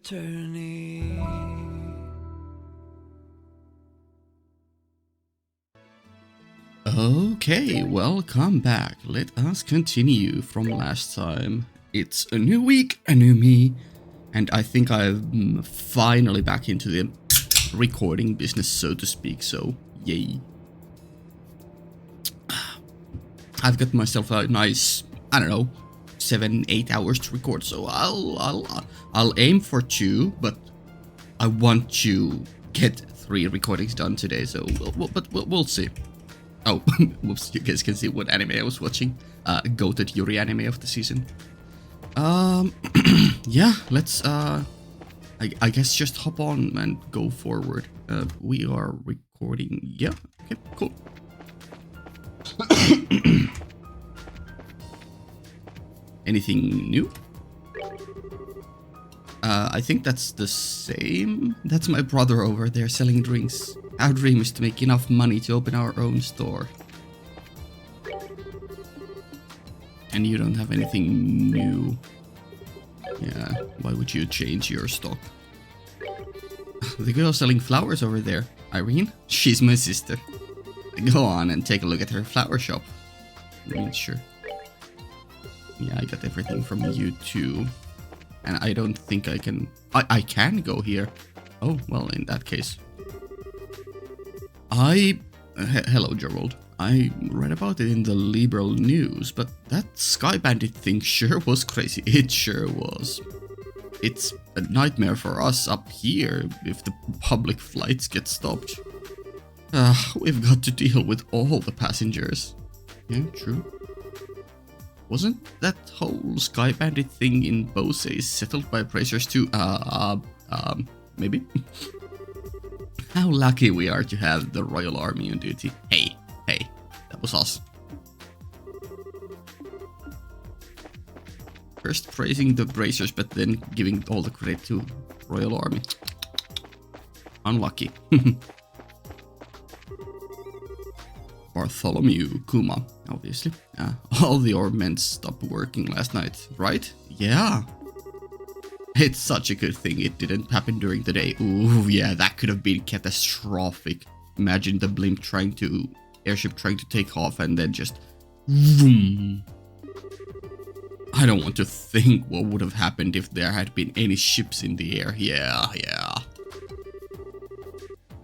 attorney. Okay, welcome back. Let us continue from last time. It's a new week, a new me, and I think I'm finally back into the recording business, so to speak, so yay. I've got myself a nice, I don't know, 7-8 hours to record, so I'll aim for 2, but I want to get 3 recordings done today, so we'll see. Oh, whoops, you guys can see what anime I was watching. Goated Yuri anime of the season. Yeah, let's, I guess just hop on and go forward. We are recording, yeah, okay, cool. Anything new? I think that's the same. That's my brother over there selling drinks. Our dream is to make enough money to open our own store. And you don't have anything new. Yeah, why would you change your stock? The girl selling flowers over there, Irene? She's my sister. Go on and take a look at her flower shop. I mean, sure. Yeah, I got everything from you too. And I don't think I can... I can go here. Oh, well, in that case. Hello, Gerald. I read about it in the liberal news, but that Sky Bandit thing sure was crazy. It sure was. It's a nightmare for us up here if the public flights get stopped. We've got to deal with all the passengers. Yeah, true. Wasn't that whole Sky Bandit thing in Bose settled by appraisers too? Maybe? How lucky we are to have the Royal Army on duty. Hey, that was us. First praising the bracers, but then giving all the credit to Royal Army. Unlucky. Bartholomew Kuma, obviously. All the ornaments stopped working last night, right? Yeah. It's such a good thing it didn't happen during the day. Ooh, yeah, that could have been catastrophic. Imagine the airship trying to take off and then just... Vroom. I don't want to think what would have happened if there had been any ships in the air. Yeah.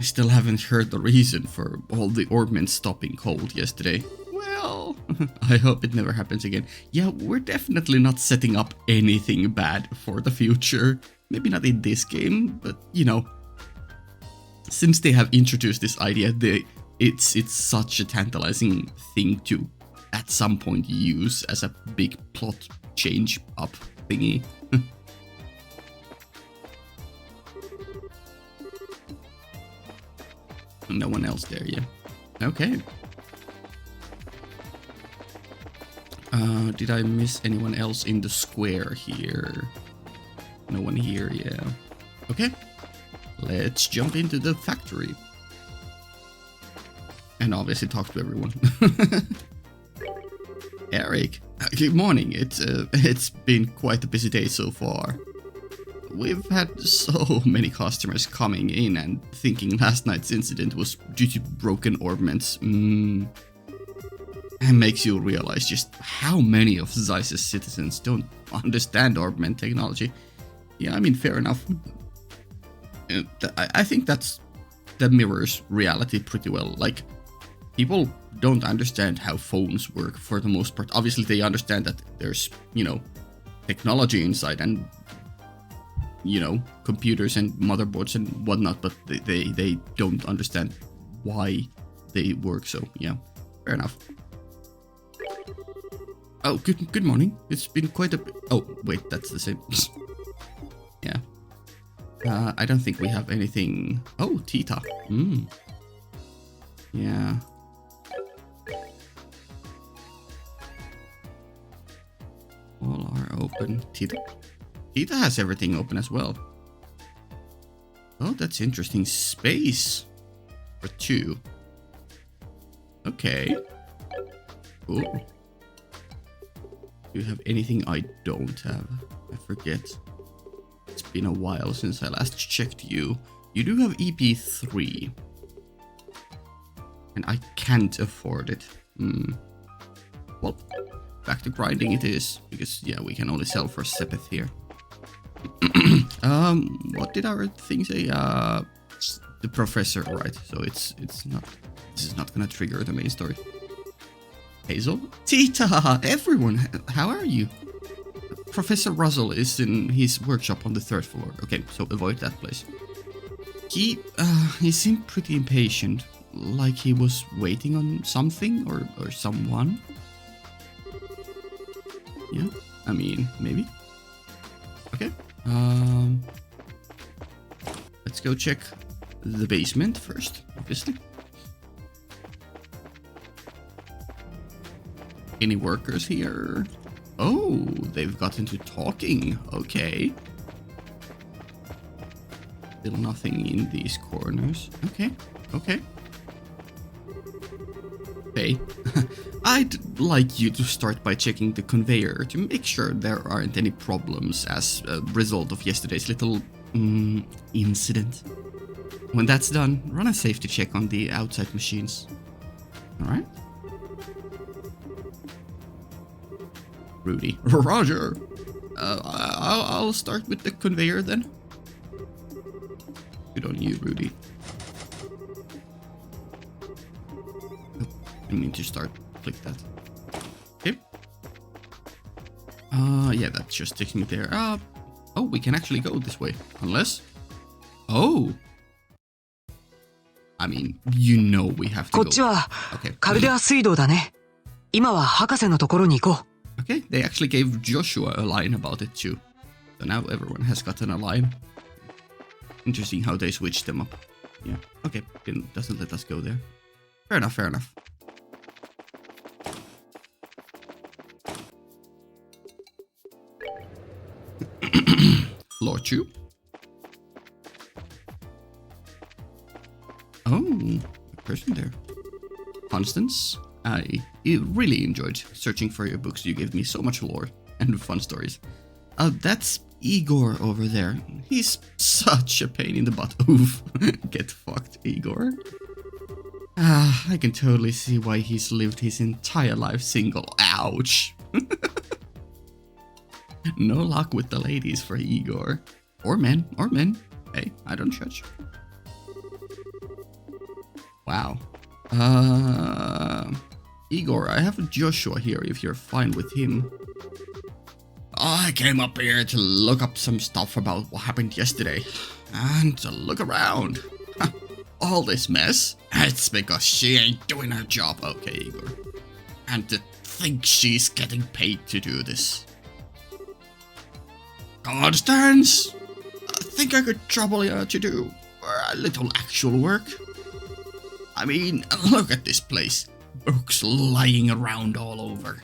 I still haven't heard the reason for all the ornaments stopping cold yesterday. Well, I hope it never happens again. Yeah, we're definitely not setting up anything bad for the future. Maybe not in this game, but you know. Since they have introduced this idea, it's such a tantalizing thing to at some point use as a big plot change up thingy. No one else there, yeah. Okay. Did I miss anyone else in the square here? No one here, yeah. Okay. Let's jump into the factory. And obviously talk to everyone. Eric, good morning. It's been quite a busy day so far. We've had so many customers coming in and thinking last night's incident was due to broken ornaments. It makes you realize just how many of Zeiss's citizens don't understand ornament technology. Yeah, I mean, fair enough. I think that mirrors reality pretty well. Like, people don't understand how phones work for the most part. Obviously, they understand that there's, you know, technology inside and, you know, computers and motherboards and whatnot, but they don't understand why they work. So, yeah, fair enough. Oh, good morning. It's been quite a bit. Oh, wait, that's the same. Yeah. I don't think we have anything. Oh, Tita. Yeah. All are open. Tita has everything open as well. Oh, that's interesting. Space for 2. Okay. Cool. Do you have anything I don't have? I forget. It's been a while since I last checked you. You do have EP3. And I can't afford it. Well, back to grinding it is. Because, yeah, we can only sell for Sepith here. What did our thing say? The professor, right? So it's not... This is not gonna trigger the main story. Hazel? Tita! Everyone! How are you? Professor Russell is in his workshop on the 3rd floor. Okay, so avoid that place. He seemed pretty impatient. Like he was waiting on something or someone. Yeah, I mean, maybe. Okay. Let's go check the basement first, obviously. Any workers here? Oh, they've got into talking. Okay. Still nothing in these corners. Okay, okay. Hey, I'd like you to start by checking the conveyor to make sure there aren't any problems as a result of yesterday's little incident. When that's done, run a safety check on the outside machines. Alright? Rudy. Roger! I'll start with the conveyor then. Good on you, Rudy. I need to start. Click that. Okay. Yeah, that just takes me there. Oh, we can actually go this way. Unless... Oh! I mean, you know we have to go. Okay. Okay, they actually gave Joshua a line about it too. So now everyone has gotten a line. Interesting how they switched them up. Yeah, okay, it doesn't let us go there. Fair enough, fair enough. Floor 2. Oh, a person there. Constance, I really enjoyed searching for your books. You gave me so much lore and fun stories. That's Igor over there. He's such a pain in the butt. Oof. Get fucked, Igor. I can totally see why he's lived his entire life single. Ouch. No luck with the ladies for Igor. Or men. Hey, I don't judge. Wow. Igor, I have Joshua here if you're fine with him. I came up here to look up some stuff about what happened yesterday. And to look around. All this mess, it's because she ain't doing her job. Okay, Igor. And to think she's getting paid to do this. Constance, I think I could trouble you to do a little actual work. I mean, look at this place. Books lying around all over.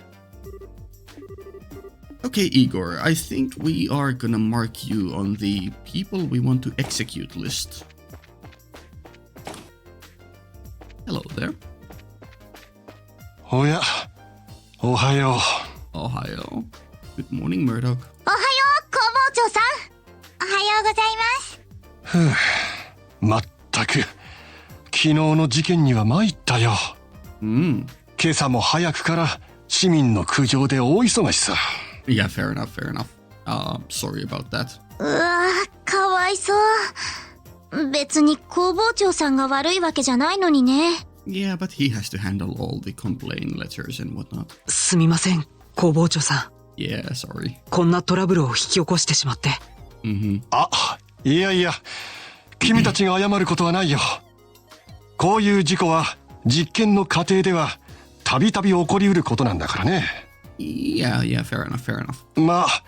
Okay, Igor, I think we are gonna mark you on the people we want to execute list. Hello there. Oya. Ohayo. Ohio. Good morning, Murdoch. Ohayo, Komboucho-san. Ohayou gozaimasu. まったく、昨日の事件には参ったよ。今朝も早くから市民の苦情で大忙しさ。Yeah, fair enough, fair enough. Sorry about that. うわ、かわいそう。別に工房長さんが悪いわけじゃないのにね。Yeah, but he has to handle all the complaint letters and whatnot. すみません、工房長さん。Yeah, sorry. こんなトラブルを引き起こしてしまって。あ、いやいや、君たちが謝ることはないよ。こういう事故は実験の過程ではたびたび起こりうることなんだからね。Yeah, fair enough, fair enough. まあ、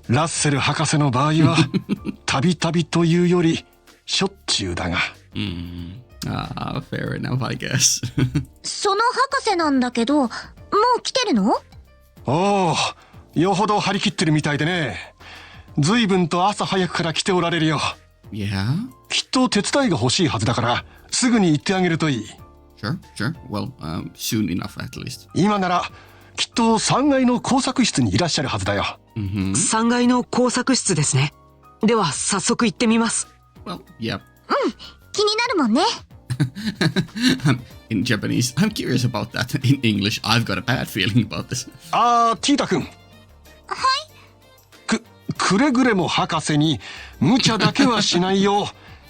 ラッセル博士の場合はたびたびというよりしょっちゅうだが。fair enough, I guess. その博士なんだけど、もう来てるの？おお、よほど張り切ってるみたいでね。随分と朝早くから来ておられるよ。Yeah? きっと手伝いが欲しいはずだから、すぐに行ってあげるといい。Sure. Well, soon enough at least. 今なら、きっと3階の工作室にいらっしゃるはずだよ。3階の工作室ですね。では早速行ってみます。 Well, yeah. 気になるもんね。In Japanese, I'm curious about that. In English, I've got a bad feeling about this. あー、ティータ君。くれぐれも博士に無茶だけはしないよ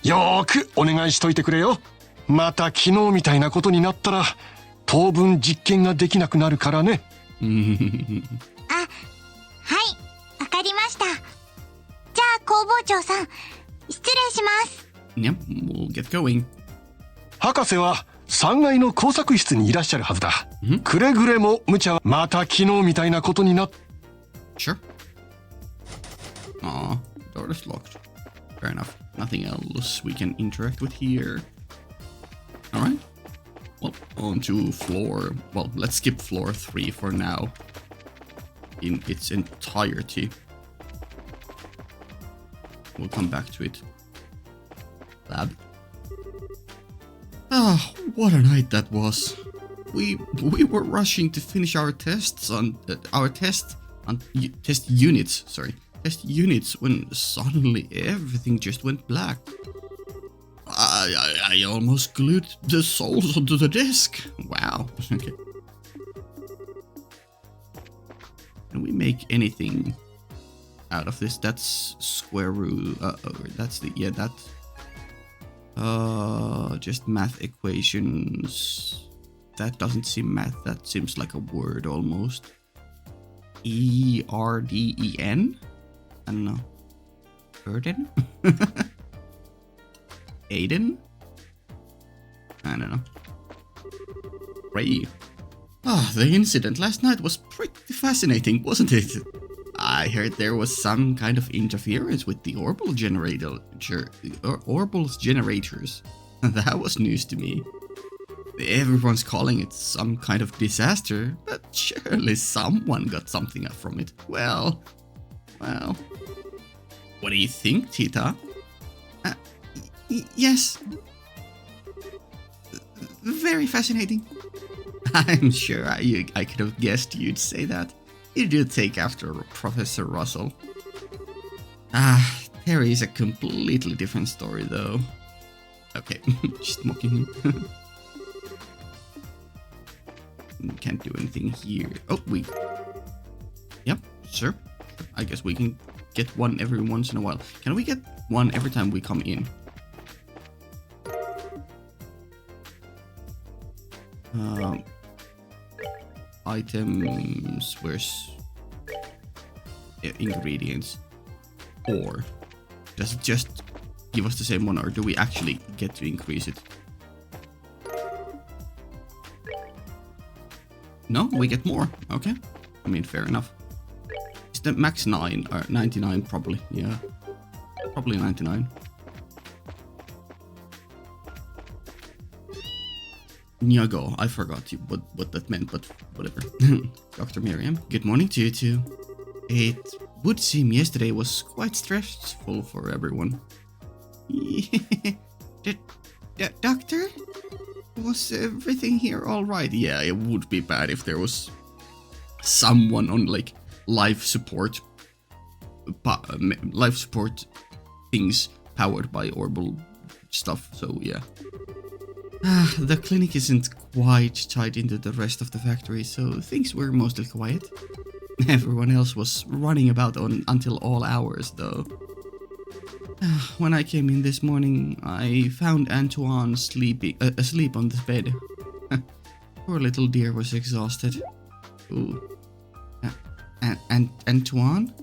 うよーくお願いしといてくれよ。また昨日みたいなことになったら当分実験ができなくなるからね。あ、はい、わかりました。じゃあ工房長さん、失礼します。 Yep, we'll get going. 博士は3階の工作室にいらっしゃるはずだ。くれぐれも無茶はまた昨日みたいなことになっ Sure. Aw, door is locked. Fair enough. Nothing else we can interact with here. Alright. Well, on to floor... Well, let's skip floor 3 for now. In its entirety. We'll come back to it. Lab. Ah, what a night that was. We were rushing to finish our tests on... test units, when suddenly everything just went black. I almost glued the souls onto the desk. Wow. Okay. Can we make anything out of this? That's square root. That's the that. Just math equations. That doesn't seem math. That seems like a word almost. ERDEN? I don't know. Burden? Aiden? I don't know. Ray. Ah, the incident last night was pretty fascinating, wasn't it? I heard there was some kind of interference with the orbital Orbital's generators. That was news to me. Everyone's calling it some kind of disaster, but surely someone got something up from it. Well. What do you think, Tita? Yes. Very fascinating. I'm sure I could have guessed you'd say that. You do take after Professor Russell. Terry is a completely different story, though. Okay, just mocking him. Can't do anything here. Oh, Yep, sure. I guess we can get one every once in a while. Can we get one every time we come in? Items, where's ingredients? Or does it just give us the same one, or do we actually get to increase it? No, we get more. Okay. I mean, fair enough. Is the max 9 or 99 probably? Yeah. Probably 99. Nyago, I forgot what that meant, but whatever. Dr. Miriam, good morning to you too. It would seem yesterday was quite stressful for everyone. Doctor? Was everything here alright? Yeah, it would be bad if there was someone on like life support things powered by orbital stuff, so yeah. The clinic isn't quite tied into the rest of the factory, so things were mostly quiet. Everyone else was running about until all hours, though. When I came in this morning, I found Antoine asleep on the bed. Poor little dear was exhausted. Ooh. And Antoine?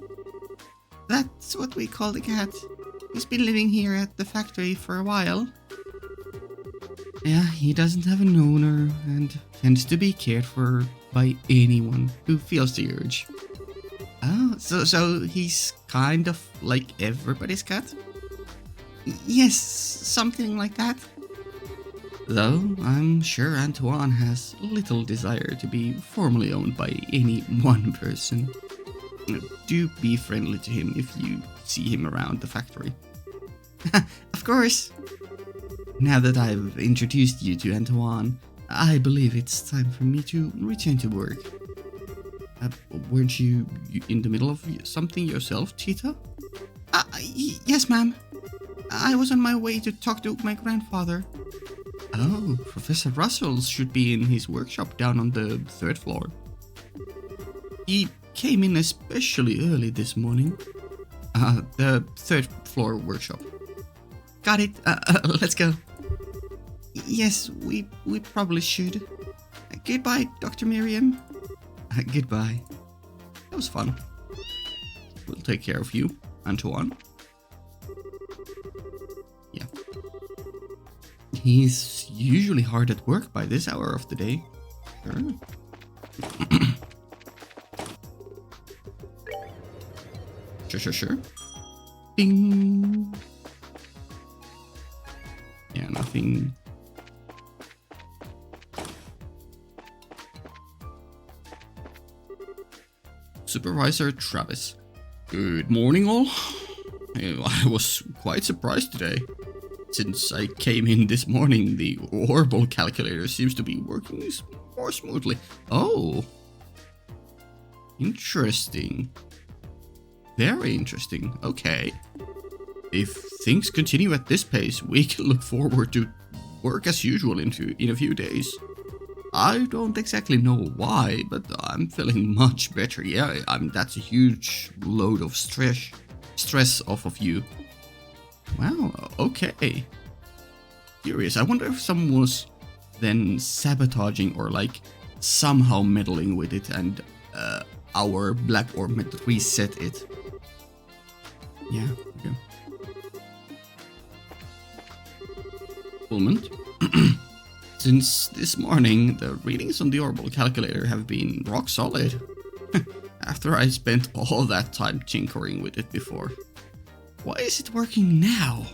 That's what we call the cat. He's been living here at the factory for a while. Yeah, he doesn't have an owner and tends to be cared for by anyone who feels the urge. Oh, so he's kind of like everybody's cat? Yes, something like that. Though I'm sure Antoine has little desire to be formally owned by any one person. Do be friendly to him if you see him around the factory. Of course! Now that I've introduced you to Antoine, I believe it's time for me to return to work. Weren't you in the middle of something yourself, Cheetah? Yes, ma'am. I was on my way to talk to my grandfather. Oh, Professor Russell should be in his workshop down on the 3rd floor. He came in especially early this morning. The 3rd floor workshop. Got it. Let's go. Yes, we probably should. Goodbye, Dr. Miriam. Goodbye. That was fun. We'll take care of you, Antoine. Yeah. He's usually hard at work by this hour of the day. Sure. Sure. Ding. Yeah, nothing. Supervisor Travis. Good morning, all. I was quite surprised today. Since I came in this morning, the orbital calculator seems to be working more smoothly. Oh. Interesting. Very interesting. Okay. If things continue at this pace, we can look forward to work as usual in a few days. I don't exactly know why, but I'm feeling much better. Yeah, that's a huge load of stress off of you. Wow, okay. Curious. I wonder if someone was then sabotaging or like somehow meddling with it and our black orb meant to reset it. Yeah, okay. Fulment. Since this morning, the readings on the orbital calculator have been rock solid. After I spent all that time tinkering with it before. Why is it working now?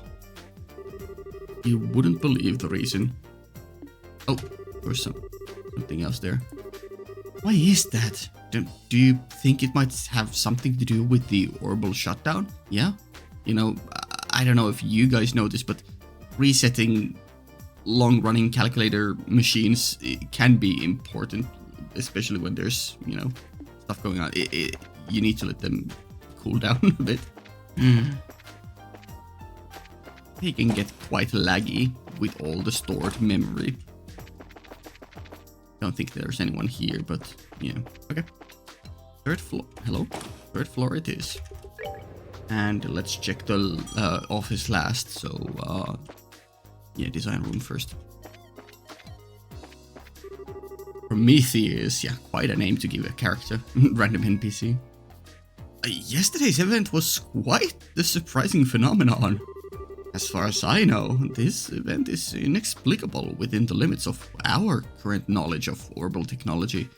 You wouldn't believe the reason. Oh, there's something else there. Why is that? Do you think it might have something to do with the orbital shutdown? Yeah? You know, I don't know if you guys know this, but resetting long-running calculator machines can be important, especially when there's, you know, stuff going on. You need to let them cool down a bit. They can get quite laggy with all the stored memory. Don't think there's anyone here, but yeah. Okay. 3rd floor. Hello. 3rd floor it is. And let's check the office last. So, yeah, design room first. Prometheus. Yeah, quite a name to give a character. Random NPC. Yesterday's event was quite the surprising phenomenon. As far as I know, this event is inexplicable within the limits of our current knowledge of orbital technology.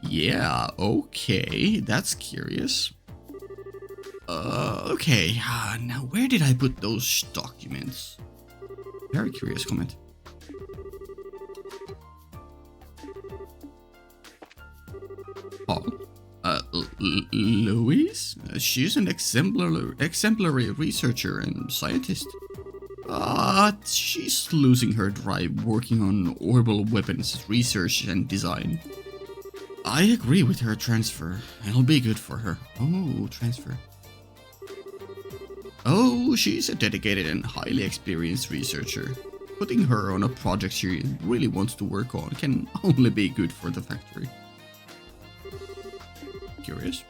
Yeah, okay, that's curious. Okay, now where did I put those documents? Very curious comment. Paul? Louise? She's an exemplary researcher and scientist. But she's losing her drive working on orbital weapons research and design. I agree with her transfer. It'll be good for her. Oh, transfer. Oh, she's a dedicated and highly experienced researcher. Putting her on a project she really wants to work on can only be good for the factory. Curious.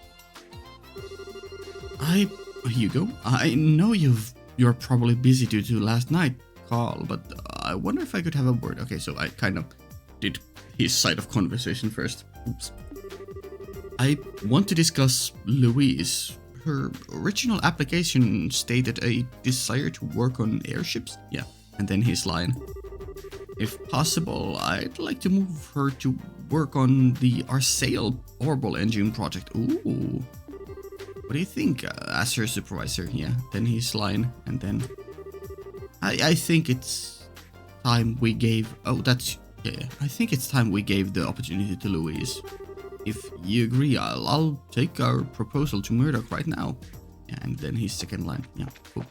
Hugo, I know you're probably busy due to last night call, but I wonder if I could have a word. Okay, so I kind of did his side of conversation first. Oops. I want to discuss Louise. Her original application stated a desire to work on airships. Yeah, and then his line. If possible, I'd like to move her to work on the Arsail orbital engine project. Ooh. What do you think, as her supervisor? Yeah, then his line, and then... I think it's time we gave... Oh, that's... Yeah, I think it's time we gave the opportunity to Louise. If you agree, I'll take our proposal to Murdoch right now. Yeah, and then his second line. Yeah, cool.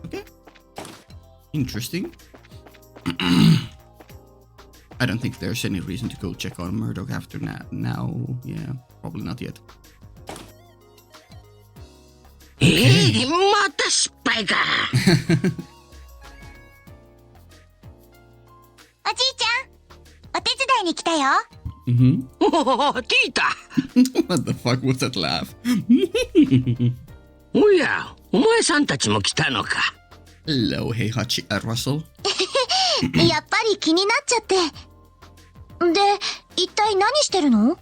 Okay. Interesting. I don't think there's any reason to go check on Murdoch after now. Yeah, probably not yet. Hey, た失敗か。おじいちゃん、お手伝いに来たよ。Mm-hmm. おお、ティータ。What the fuck was that laugh? おや、お前さんたちも来たのか。Hello, Heihachi, Russell. やっぱり気になっちゃって。で、一体何してるの？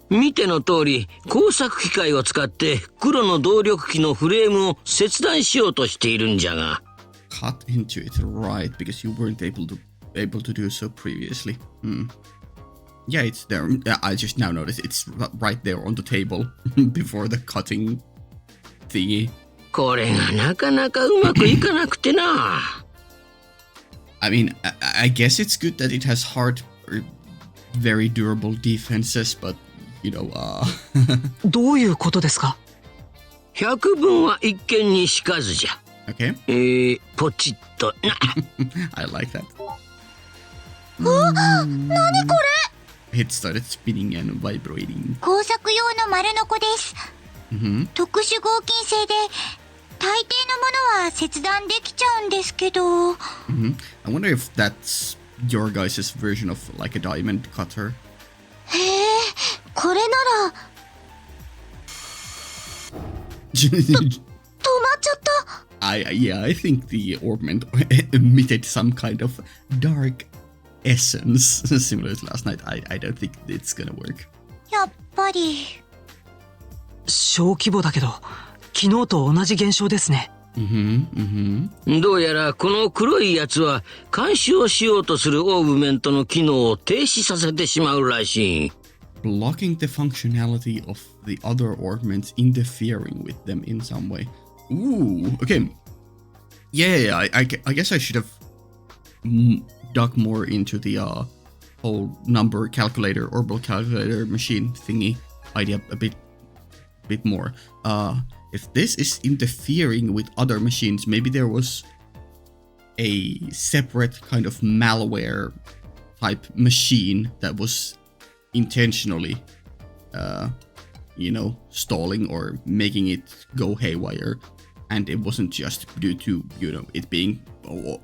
見ての通り、工作機械を使って黒の動力機のフレームを切断しようとしているんじゃが。Cut into it, right? Because you weren't able to do so previously. Yeah, it's there. I just now noticed it's right there on the table before the cutting thingy. これがなかなかうまくいかなくてな。I mean, I guess it's good that it has hard, or very durable defenses, but you know, どういうことですか？百聞は一見にしかずじゃ。okay. ポチッとな。I like that. 何これ？ It started spinning and vibrating. 工作用の丸ノコです。Mm-hmm. 特殊合金製で大抵のものは切断できちゃうんですけど。Mm-hmm. I wonder if that's your guys' version of like a diamond cutter. へえ、これなら止まっちゃった。Yeah, I think the ornament emitted some kind of dark essence similar to last night. I don't think it's gonna work. やっぱり。小規模だけど、昨日と同じ現象ですね。どうやらこの黒いやつは監視をしようとするオーグメントの機能を停止させてしまうらしい。Blocking the functionality of the other ornaments, interfering with them in some way. Ooh, okay. Yeah, I guess I should have dug more into the whole number calculator, orbital calculator machine thingy idea a bit more. If this is interfering with other machines, maybe there was a separate kind of malware type machine that was intentionally, stalling or making it go haywire. And it wasn't just due to, it being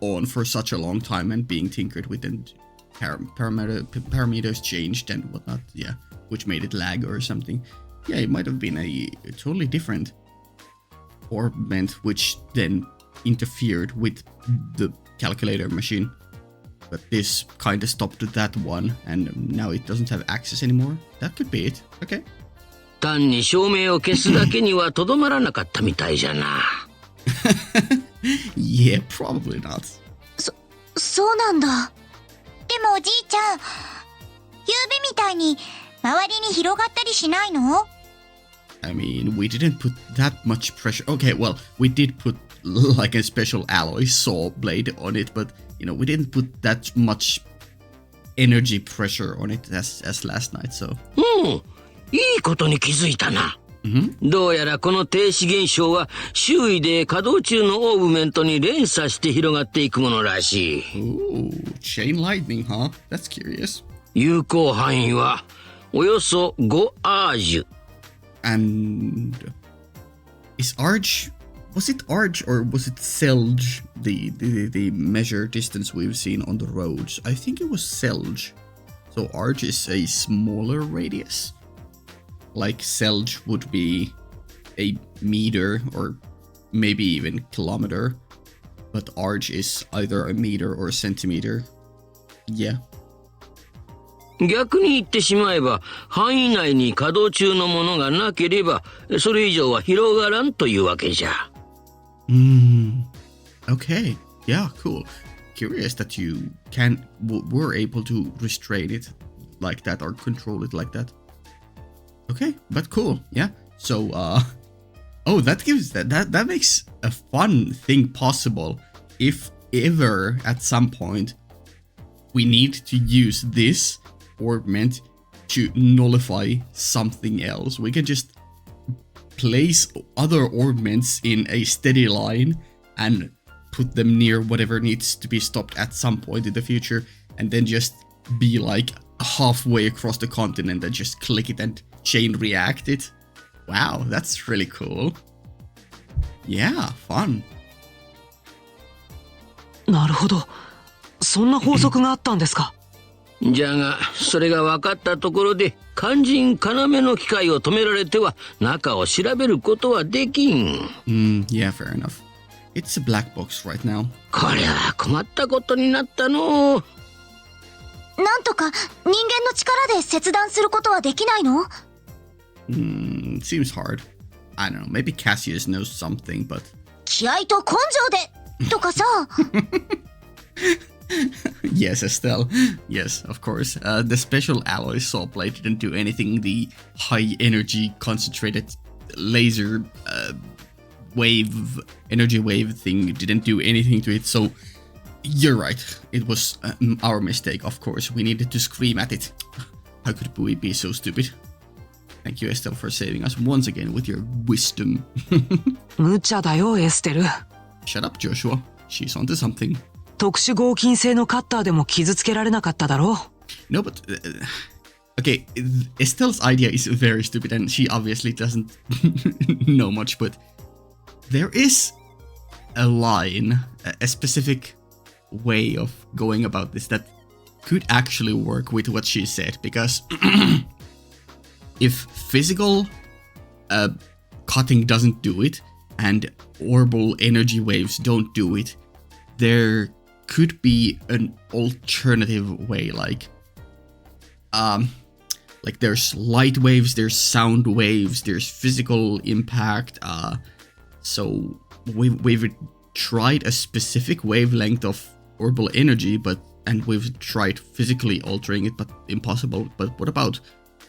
on for such a long time and being tinkered with and parameters changed and whatnot, yeah, which made it lag or something. Yeah, it might have been a totally different ornament which then interfered with the calculator machine. But this kind of stopped that one, and now it doesn't have access anymore. That could be it. Okay. 単に照明を消すだけにはとどまらなかったみたいじゃな。Yeah, probably not. そうなんだ。でもおじいちゃん、夕べみたいに周りに広がったりしないの？ I mean, we didn't put that much pressure. Okay, well, we did put like a special alloy saw blade on it, but we didn't put that much energy pressure on it as last night, so. いいことに気づいたな。どうやらこの停止現象は周囲で稼働中のオーグメントに連鎖して広がっていくものらしい。Ooh, chain lightning, huh? That's curious. 有効範囲はおよそ5アージュ。And was it Arge or was it Selge, the measure distance we've seen on the roads? I think it was Selge. So Arge is a smaller radius. Like Selge would be a meter or maybe even kilometer. But Arge is either a meter or a centimeter. Yeah. 逆に言ってしまえば範囲内に稼働中のものがなければそれ以上は広がらんというわけじゃ。Okay. Yeah, cool. Curious that you were able to restrain it like that or control it like that. Okay, but cool. Yeah. So that makes a fun thing possible if ever at some point we need to use this ornament to nullify something else. We can just place other ornaments in a steady line and put them near whatever needs to be stopped at some point in the future, and then just be like halfway across the continent and just click it and chain react it. Wow, that's really cool. Yeah, fun. なるほど。そんな法則があったんですか。じゃがそれが分かったところで肝心要の機械を止められては中を調べることはできん。Yeah, fair enough. It's a black box right now. これは困ったことになったのう。なんとか人間の力で切断することはできないの？ Seems hard. I don't know, maybe Cassius knows something, but... 気合と根性でとかさ。Yes, Estelle. Yes, of course. The special alloy saw blade didn't do anything. The high energy concentrated laser energy wave thing didn't do anything to it. So you're right. It was our mistake, of course. We needed to scream at it. How could we be so stupid? Thank you, Estelle, for saving us once again with your wisdom. 無茶だよ、エステル。 Shut up, Joshua. She's onto something. 特殊合金製のカッターでも傷つけられなかっただろう。 No, but okay, Estelle's idea is very stupid, and she obviously doesn't know much. But there is a line, a specific way of going about this that could actually work with what she said. Because if physical cutting doesn't do it, and orbital energy waves don't do it, there could be an alternative way, like there's light waves, there's sound waves, there's physical impact. So we've tried a specific wavelength of orbital energy, and we've tried physically altering it, but impossible. But what about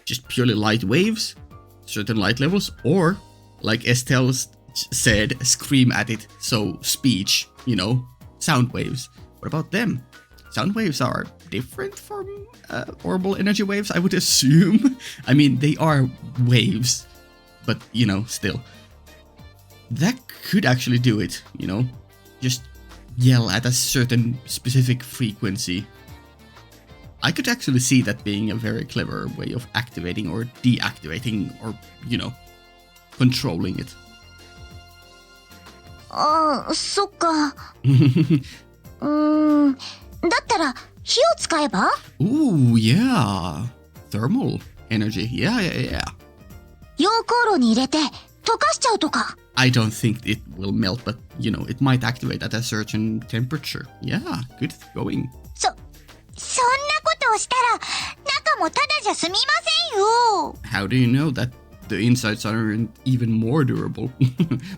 just purely light waves, certain light levels, or like Estelle said, scream at it, so speech, sound waves. What about them? Sound waves are different from orbital energy waves, I would assume. I mean, they are waves, but, still. That could actually do it, Just yell at a certain specific frequency. I could actually see that being a very clever way of activating or deactivating or, controlling it. ああ、そっか。だったら火を使えば？ Ooh, yeah. Thermal energy. Yeah. 溶鉱炉に入れて溶かしちゃうとか。I don't think it will melt, but, it might activate at a certain temperature. Yeah, good going. そんなことをしたら中もただじゃ済みませんよ。 How do you know that the insides aren't even more durable?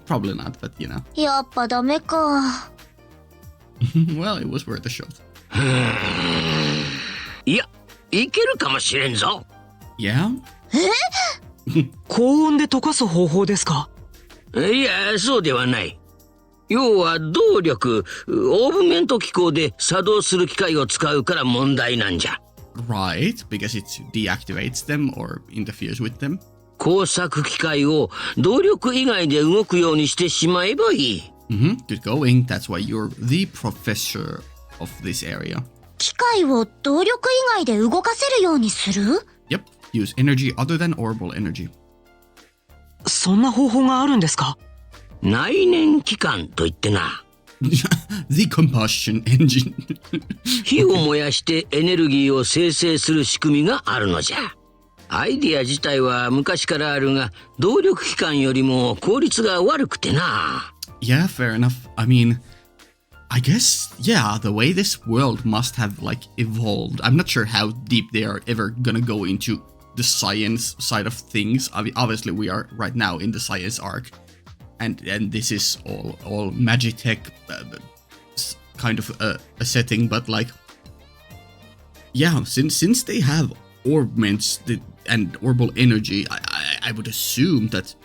Probably not, but, やっぱダメか。Well, it was worth a shot. いや、いけるかもしれんぞ。Yeah? 高温で溶かす方法ですか？いや、そうではない。要は動力、オーブメント機構で作動する機械を使うから問題なんじゃ。Right, because it deactivates them or interferes with them. 工作機械を動力以外で動くようにしてしまえばいい。Good going. That's why you're the professor of this area. 機械を動力以外で動かせるようにする？ Yep, use energy other than orbital energy. そんな方法があるんですか？内燃機関といってな。The combustion engine. 火を燃やしてエネルギーを生成する仕組みがあるのじゃ。アイディア自体は昔からあるが、動力機関よりも効率が悪くてな。Yeah, fair enough. I mean, I guess, yeah, the way this world must have, evolved. I'm not sure how deep they are ever gonna go into the science side of things. Obviously, we are right now in the science arc. And this is all Magitech kind of a setting. But, yeah, since they have orbments and orbital energy, I would assume that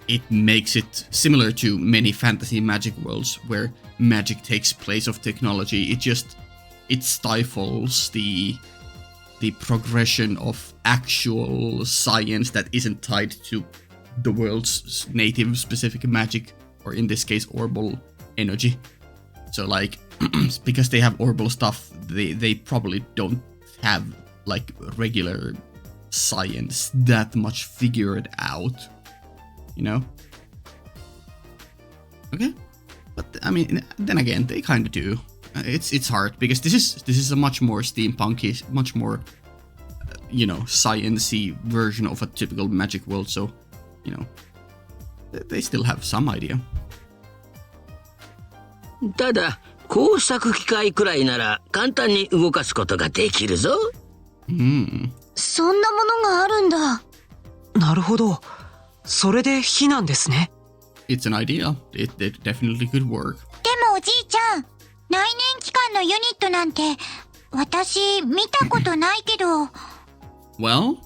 it makes it similar to many fantasy magic worlds where magic takes place of technology. It stifles the progression of actual science that isn't tied to the world's native specific magic, or in this case orbital energy. So because they have orbital stuff, they probably don't have regular science that much figured out, Okay, but I mean, then again, they kind of do. It's hard because this is a much more steampunky, much more science-y version of a typical magic world. So, they still have some idea. ただ工作機械くらいなら簡単に動かすことができるぞ。そんなものがあるんだ。なるほど。それで火なんですね。It's an idea. It definitely could work. でもおじいちゃん、内燃機関のユニットなんて私見たことないけど。Well,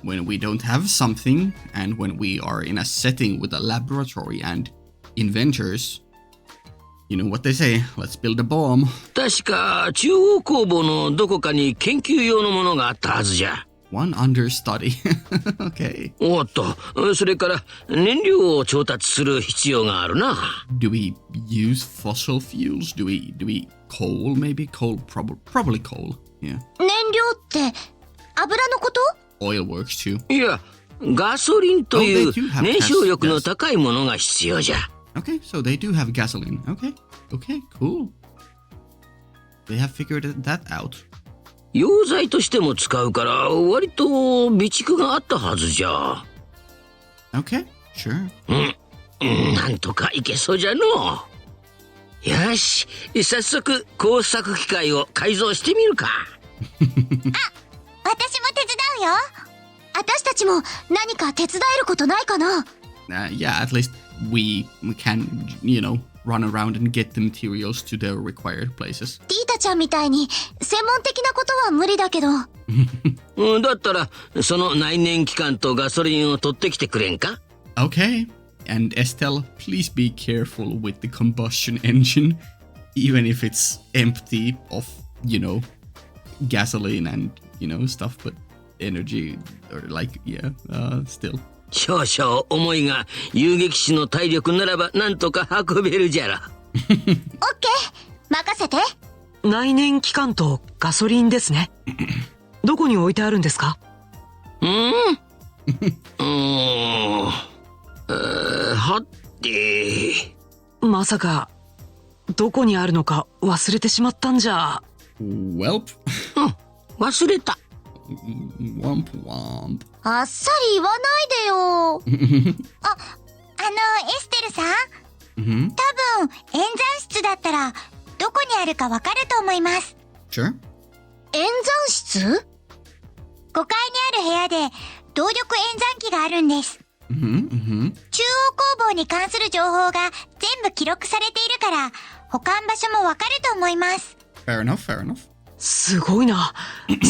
when we don't have something, and when we are in a setting with a laboratory and inventors, you know what they say, let's build a bomb. 確か中央工房のどこかに研究用のものがあったはずじゃ。One understudy. Okay. おっと、それから燃料を調達する必要があるな。Do we use fossil fuels? Do we coal? Maybe coal. Probably coal. Yeah. 燃料って油のこと？ Oil works too. いや、ガソリンという Oh, they do have 燃焼力 gas. の高いものが必要じゃ。Okay, so they do have gasoline. Okay, cool. They have figured that out. 溶剤としても使うから割と備蓄があったはずじゃ。Okay, sure. なんとかいけそうじゃの。よし、早速工作機械を改造してみるか。私も手伝うよ。私たちも何か手伝えることないかな。Yeah, at least we can, run around and get the materials to the required places. ティータちゃんみたいに専門的なことは無理だけど。だったらその内燃機関とガソリンを取ってきてくれんか。 Okay, and Estelle, please be careful with the combustion engine, even if it's empty of, gasoline and, stuff, but energy, or still. 少々重いが遊撃士の体力ならばなんとか運べるじゃろ。オッケー、任せて。内燃機関とガソリンですね。どこに置いてあるんですか？はってまさかどこにあるのか忘れてしまったんじゃ。Welp. 忘れた。Womp womp. あっさり言わないでよ。エステルさん、多分演算室だったらどこにあるかわかると思います。 Sure. 演算室？ 5階にある部屋で動力演算機があるんです。中央工房に関する情報が全部記録されているから保管場所もわかると思います。 Fair enough. すごいな。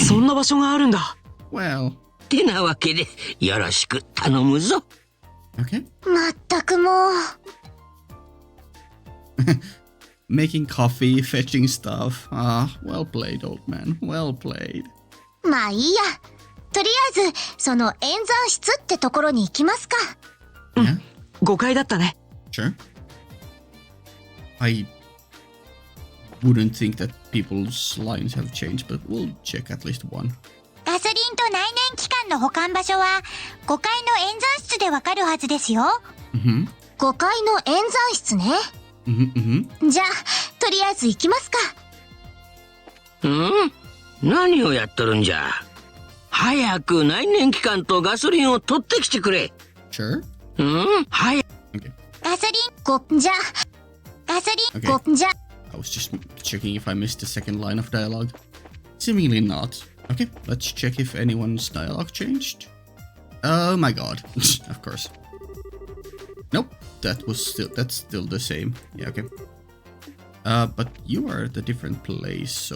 そんな場所があるんだ。Well. てなわけでよろしく頼むぞ。 Okay. まったくもう。Making coffee, fetching stuff. Well played, old man. Well played. まあいいや。とりあえずその演算室ってところに行きますか。Yeah. 5階だったね。Sure. I wouldn't think that people's lines have changed, but we'll check at least one. ガソリンと内燃機関の保管場所は5階の演算室でわかるはずですよ。5階の演算室ね。じゃあとりあえず行きますか。何をやっとるんじゃ。早く内燃機関とガソリンを取ってきてくれ。 Sure. 早く。 Okay. ガソリンじゃガソリン Okay. じゃ I was just checking if I missed the second line of dialogue. Seemingly not. Okay, let's check if anyone's dialogue changed. Oh my god. Of course. Nope, that's still the same. Yeah, okay. But you are at a different place,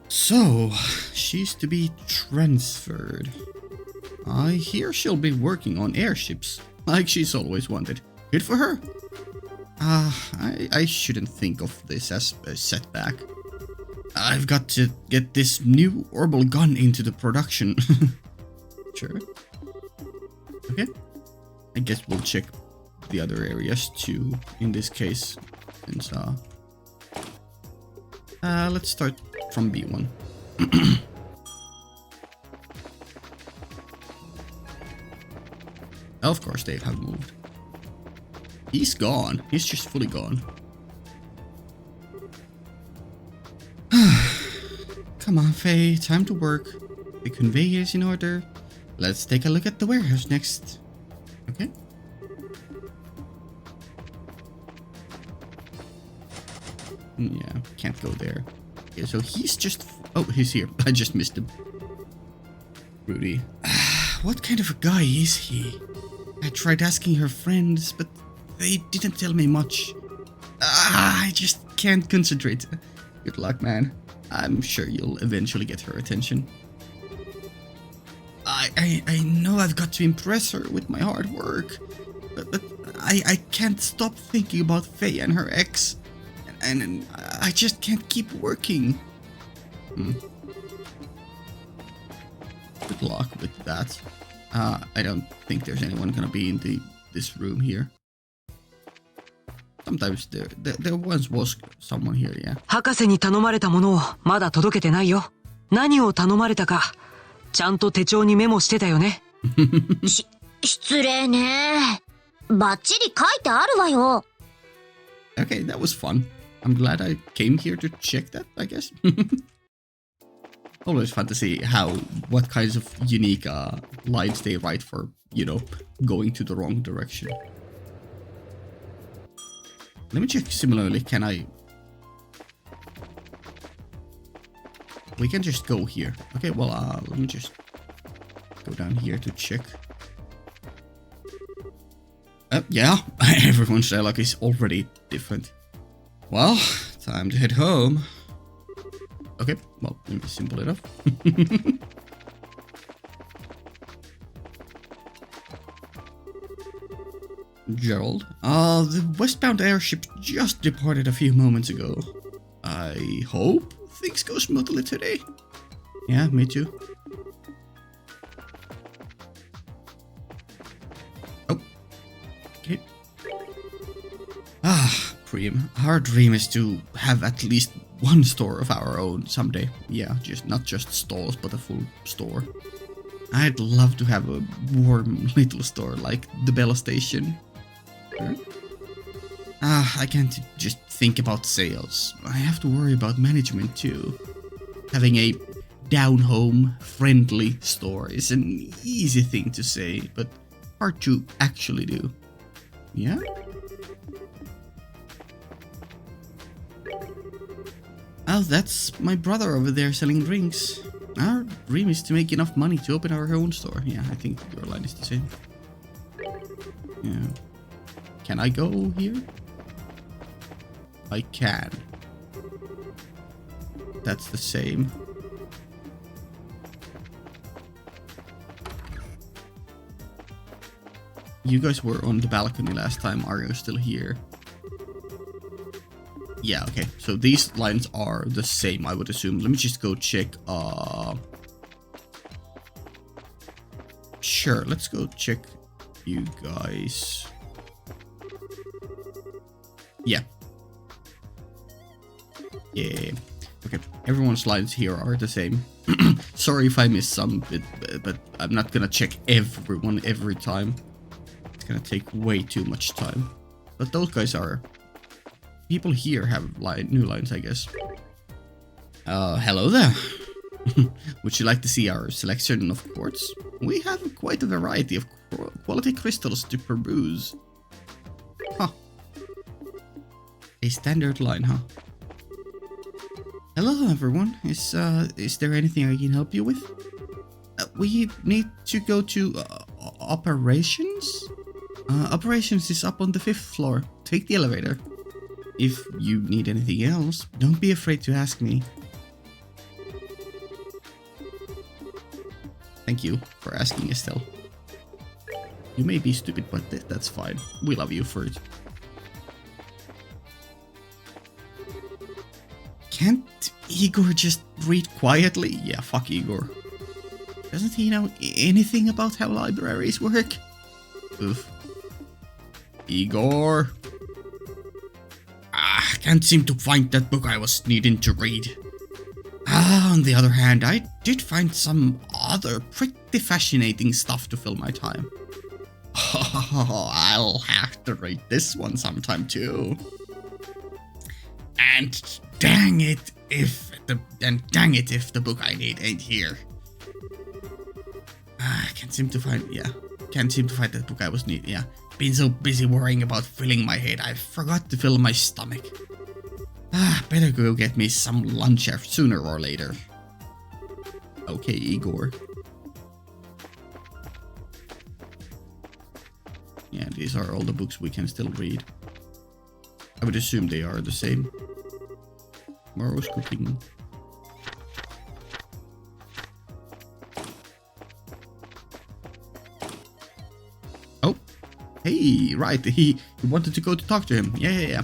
So, she's to be transferred. I hear she'll be working on airships, like she's always wanted. Good for her. I shouldn't think of this as a setback. I've got to get this new orbital gun into the production. Sure. Okay. I guess we'll check the other areas too, in this case. Since, let's start from B1. Of course they have moved. He's gone. He's just fully gone. Come on, Faye. Time to work. The conveyor is in order. Let's take a look at the warehouse next. Okay. Yeah, can't go there. Okay, so he's just... Oh, he's here. I just missed him. Rudy. What kind of a guy is he? I tried asking her friends, but they didn't tell me much. I just can't concentrate. Good luck, man. I'm sure you'll eventually get her attention. I know I've got to impress her with my hard work, but I can't stop thinking about Faye and her ex, and I just can't keep working. Good luck with that. I don't think there's anyone gonna be in this room here. Sometimes there once was someone here, yeah. 博士に頼まれたものをまだ届けてないよ。何を頼まれたか、ちゃんと手帳にメモしてたよね。失礼ね。バッチリ書いてあるわよ。Okay, that was fun. I'm glad I came here to check that, I guess. Always fun to see what kinds of unique lines they write for, you know, going to the wrong direction. Let me check similarly, can I... We can just go here. Okay, well, let me just go down here to check. Yeah, everyone's dialogue is already different. Well, time to head home. Okay, well, let me simple it up. Gerald, the westbound airship just departed a few moments ago. I hope things go smoothly today. Yeah, me too. Oh, okay. Preem, our dream is to have at least one store of our own someday. Yeah, not just stalls, but a full store. I'd love to have a warm little store like the Bella Station. I can't just think about sales. I have to worry about management too. Having a down-home, friendly store is an easy thing to say, but hard to actually do. Yeah? Oh, that's my brother over there selling drinks. Our dream is to make enough money to open our own store. Yeah, I think your line is the same. Yeah. Can I go here? I can. That's the same. You guys were on the balcony last time. Are you still here? Yeah, okay. So these lines are the same, I would assume. Let me just go check. Sure, let's go check you guys. Yeah. Yeah. Okay, everyone's lines here are the same. Sorry if I missed some, but I'm not gonna check everyone every time. It's gonna take way too much time. But those guys are... People here have new lines, I guess. Hello there. Would you like to see our selection of quartz? We have quite a variety of quality crystals to peruse. Huh. A standard line, huh? Hello, everyone. Is there anything I can help you with? We need to go to operations? Operations is up on the 5th floor. Take the elevator. If you need anything else, don't be afraid to ask me. Thank you for asking, Estelle. You may be stupid, but that's fine. We love you for it. Can't Igor just read quietly? Yeah, fuck Igor. Doesn't he know anything about how libraries work? Oof. Igor. Can't seem to find that book I was needing to read. On the other hand, I did find some other pretty fascinating stuff to fill my time. Oh, I'll have to read this one sometime too. And dang it if the book I need ain't here. I can't seem to find that book I was needing. Yeah, been so busy worrying about filling my head, I forgot to fill my stomach. Better go get me some lunch sooner or later. Okay, Igor. Yeah, these are all the books we can still read. I would assume they are the same. Tomorrow's cooking. Oh, hey, right. He wanted to go to talk to him. Yeah.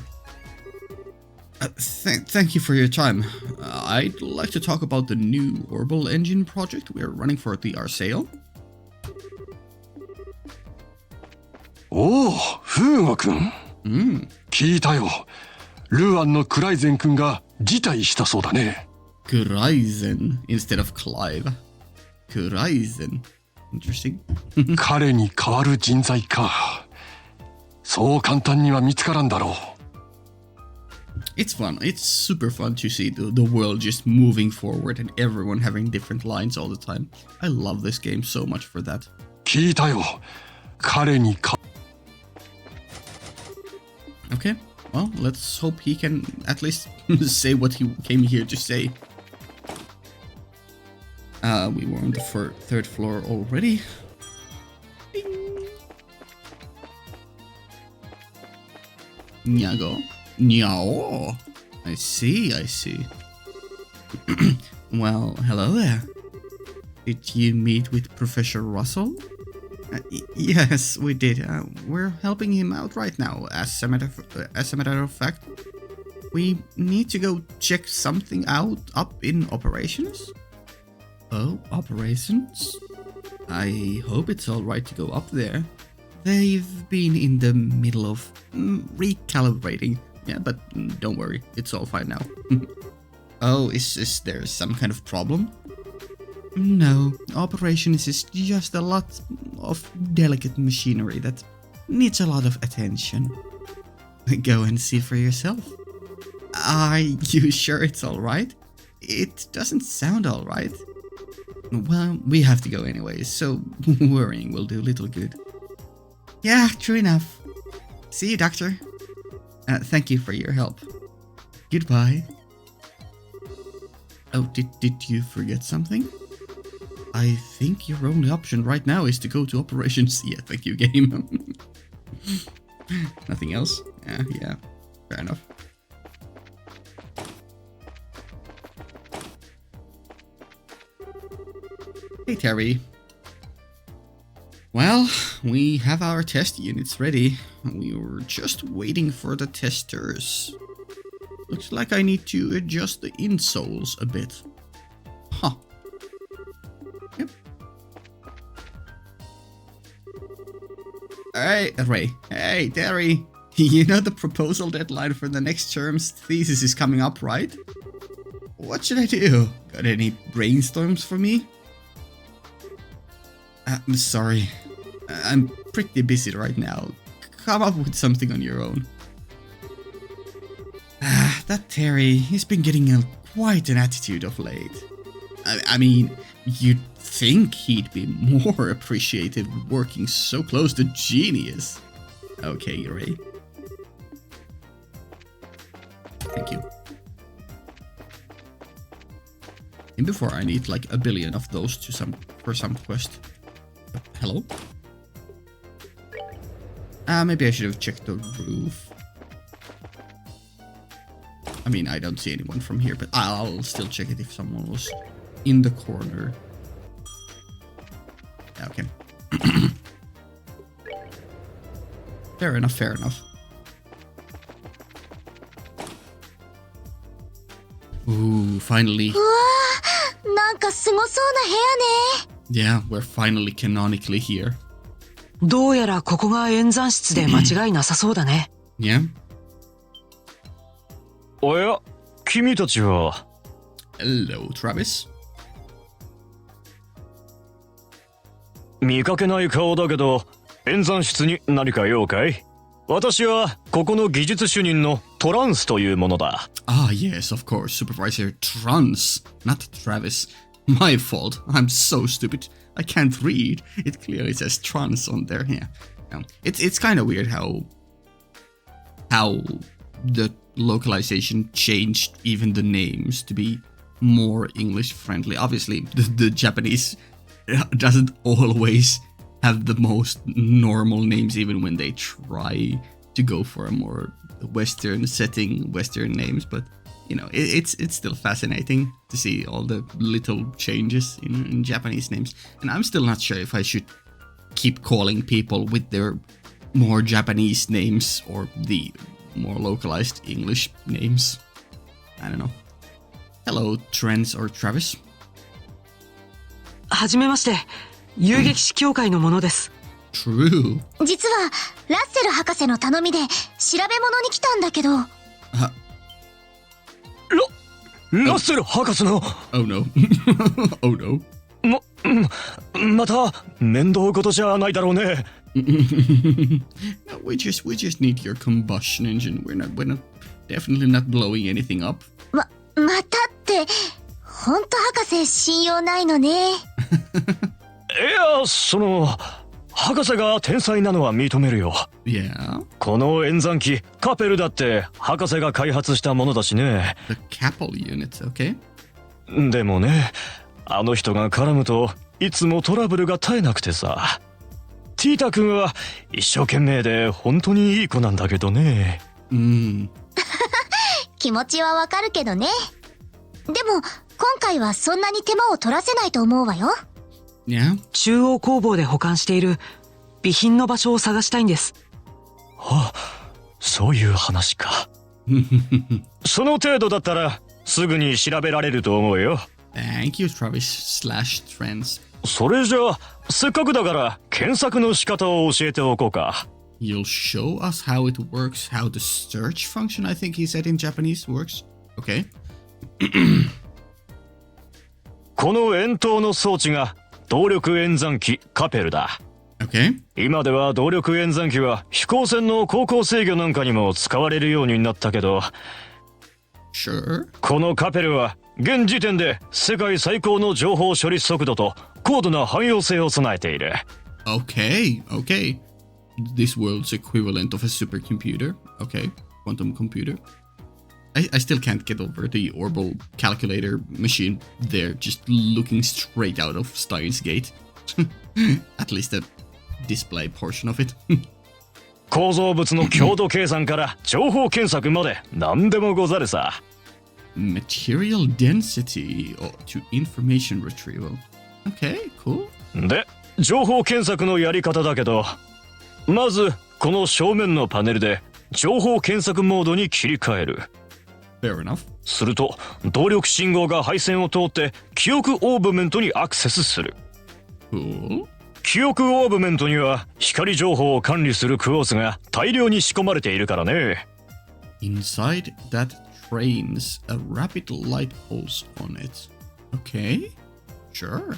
Thank you for your time. I'd like to talk about the new orbital engine project we're running for the Arsail. おお、フーゴ君。聞いたよ。ルーアンのクライゼン君が辞退したそうだね。Kraizen instead of Clive. Kraizen. Interesting. 彼に代わる人材か。そう簡単には見つからんだろう。It's fun. It's super fun to see the world just moving forward and everyone having different lines all the time. I love this game so much for that. 聞いたよ。彼にOkay, well, let's hope he can at least say what he came here to say. We were on the third floor already. Nyago. Nyao. I see. Well, hello there. Did you meet with Professor Russell? Yes, we did. We're helping him out right now. As a matter of fact, we need to go check something out up in operations. Oh, operations? I hope it's alright to go up there. They've been in the middle of recalibrating. Yeah, but don't worry, it's all fine now. Oh, is there some kind of problem? No, operations is just a lot of delicate machinery that needs a lot of attention. Go and see for yourself. Are you sure it's alright? It doesn't sound alright. Well, we have to go anyways, so worrying will do little good. Yeah, true enough. See you, Doctor. Thank you for your help. Goodbye. Oh, did you forget something? I think your only option right now is to go to operations. Yeah, thank you, game. Nothing else? Yeah, fair enough. Hey, Terry. Well, we have our test units ready. We were just waiting for the testers. Looks like I need to adjust the insoles a bit. Huh. Yep. Alright, Ray. Hey, Terry. You know the proposal deadline for the next term's thesis is coming up, right? What should I do? Got any brainstorms for me? I'm sorry. I'm pretty busy right now. Come up with something on your own. That Terry, he's been getting quite an attitude of late. I mean, you'd think he'd be more appreciative working so close to genius. Okay, Ray. Thank you. And before I need like a billion of those for some quest. Hello? Maybe I should have checked the roof. I mean, I don't see anyone from here, but I'll still check it if someone was in the corner. Okay. Fair enough. Ooh, finally. Yeah, we're finally canonically here. どうやらここが演算室で間違いなさそうだね。Yeah? おや、君たちは。Hello, Travis. 見かけない顔だけど、演算室に何か用かい？私はここの技術主任のトランスというものだ。Ah, yes, of course. Supervisor Trans, not Travis. My fault. I'm so stupid. I can't read. It clearly says Trans on there. Yeah. It's kind of weird how the localization changed even the names to be more English friendly. Obviously, the Japanese doesn't always have the most normal names, even when they try to go for a more Western setting, Western names. But you know, it's still fascinating to see all the little changes in Japanese names. And I'm still not sure if I should keep calling people with their more Japanese names or the more localized English names. I don't know. Hello, Trent or Travis. はじめまして、遊撃士協会の者です。True. 実は、ラッセル博士の頼みで調べ物に来たんだけど。ラッセル博士の。Oh no. Oh no. また面倒事じゃないだろうね。No, we just need your combustion engine. We're not definitely not blowing anything up. またって、ほんと博士信用ないのね。いや、博士が天才なのは認めるよ。Yeah. この演算機カペルだって博士が開発したものだしね。The Capel unit, okay? でもね、あの人が絡むといつもトラブルが絶えなくてさ。ティータ君は一生懸命で本当にいい子なんだけどね。気持ちはわかるけどね。でも、今回はそんなに手間を取らせないと思うわよ。Yeah. 中央工房で保管している備品の場所を探したいんです。あ、そういう話か。その程度だったらすぐに調べられると思うよ。Thank you, Travis/Trends. それじゃあ、せっかくだから検索の仕方を教えておこうか。You'll show us how it works, how the search function, I think he said in Japanese, works. Okay. この円筒の装置が動力演算機カペルだ。Okay. 今では動力演算機は飛行船の航行制御なんかにも使われるようになったけど、Sure. このカペルは現時点で世界最高の情報処理速度と高度な汎用性を備えている。Okay. This world's equivalent of a supercomputer. Okay. Quantum computer. I still can't get over the orbital calculator machine there just looking straight out of Steins Gate. At least the display portion of it. 構造物の強度計算から情報検索まで何でもござるさ。Material density to information retrieval. Okay, cool. で、情報検索のやり方だけど、まずこの正面のパネルで情報検索モードに切り替える。Fair enough. すると動力信号が配線を通って記憶オーブメントにアクセスする。Cool. 記憶オーブメントには光情報を管理するクォーツが大量に仕込まれているからね。Inside that trains a rapid light pulse on it. Okay. Sure.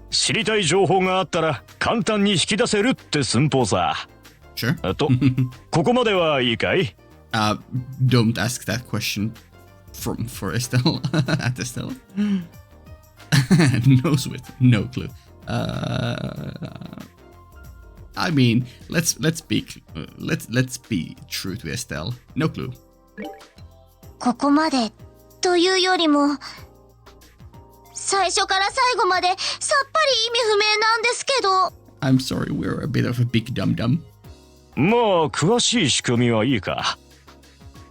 知りたい情報があったら簡単に引き出せるって寸法さ。Sure. ここまではいいかい？ Don't ask that question for Estelle. At Estelle. Knows with no clue. I mean, let's be true to Estelle. No clue. ここまでというよりも、最初から最後までさっぱり意味不明なんですけど。I'm sorry, we're a bit of a big dum-dum. まあ詳しい仕組みはいいか。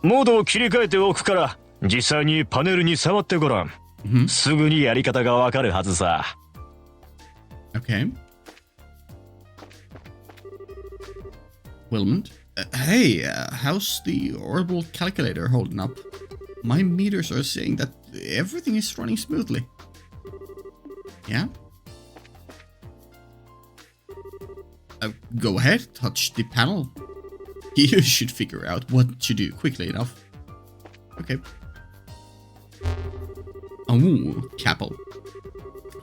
モードを切り替えておくから実際にパネルに触ってごらん。すぐにやり方がわかるはずさ。Okay. Wilmond? Hey, how's the orbital calculator holding up? My meters are saying that everything is running smoothly. Yeah? Go ahead, touch the panel. You should figure out what to do quickly enough. Okay. Oh, Capel.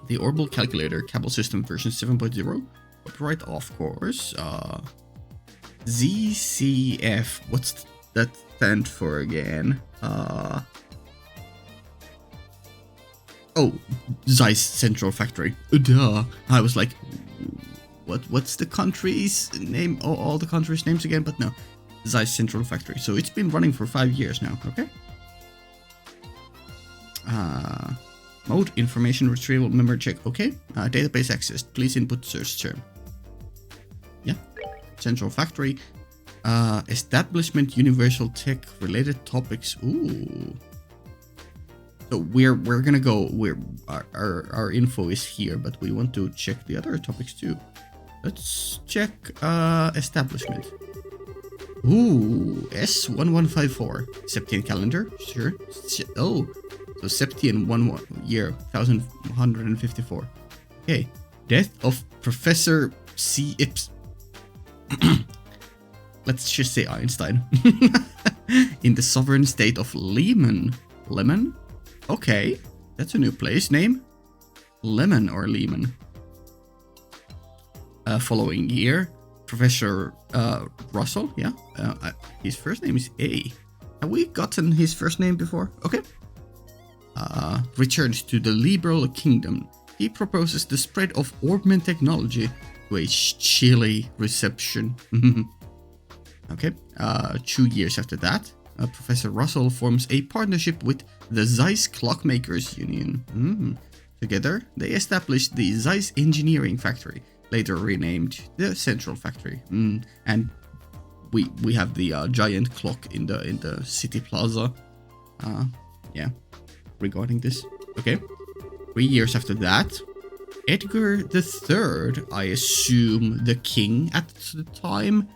The orbital calculator, Capel system version 7.0. Copyright, of course. ZCF. What's that stand for again? Oh, Zeiss Central Factory. Duh. I was like, what's the country's name? Oh, all the countries' names again, but no. Zeiss Central Factory. So it's been running for 5 years now, okay? Mode, information retrieval, memory check, okay. Database access, please input search term. Yeah. Central Factory. Establishment, universal tech, related topics. Ooh. So we're gonna go. Our info is here, but we want to check the other topics too. Let's check establishment. Ooh, S1154 Septian calendar. Sure. Oh, so Septian 1 year 1154. Okay. Death of Professor C. Ips. Let's just say Einstein. In the sovereign state of Lehman. Lemon? Okay, that's a new place name. Lemon or Lehman. Following year, Professor Russell, yeah. His first name is A. Have we gotten his first name before? Okay. Returns to the liberal kingdom. He proposes the spread of Orbman technology to a chilly reception. Okay. 2 years after that, Professor Russell forms a partnership with the Zeiss Clockmakers Union. Together, they established the Zeiss Engineering Factory, later renamed the Central Factory. And we have the giant clock in the city plaza. Yeah, regarding this. Okay. 3 years after that, Edgar III, I assume the king at the time.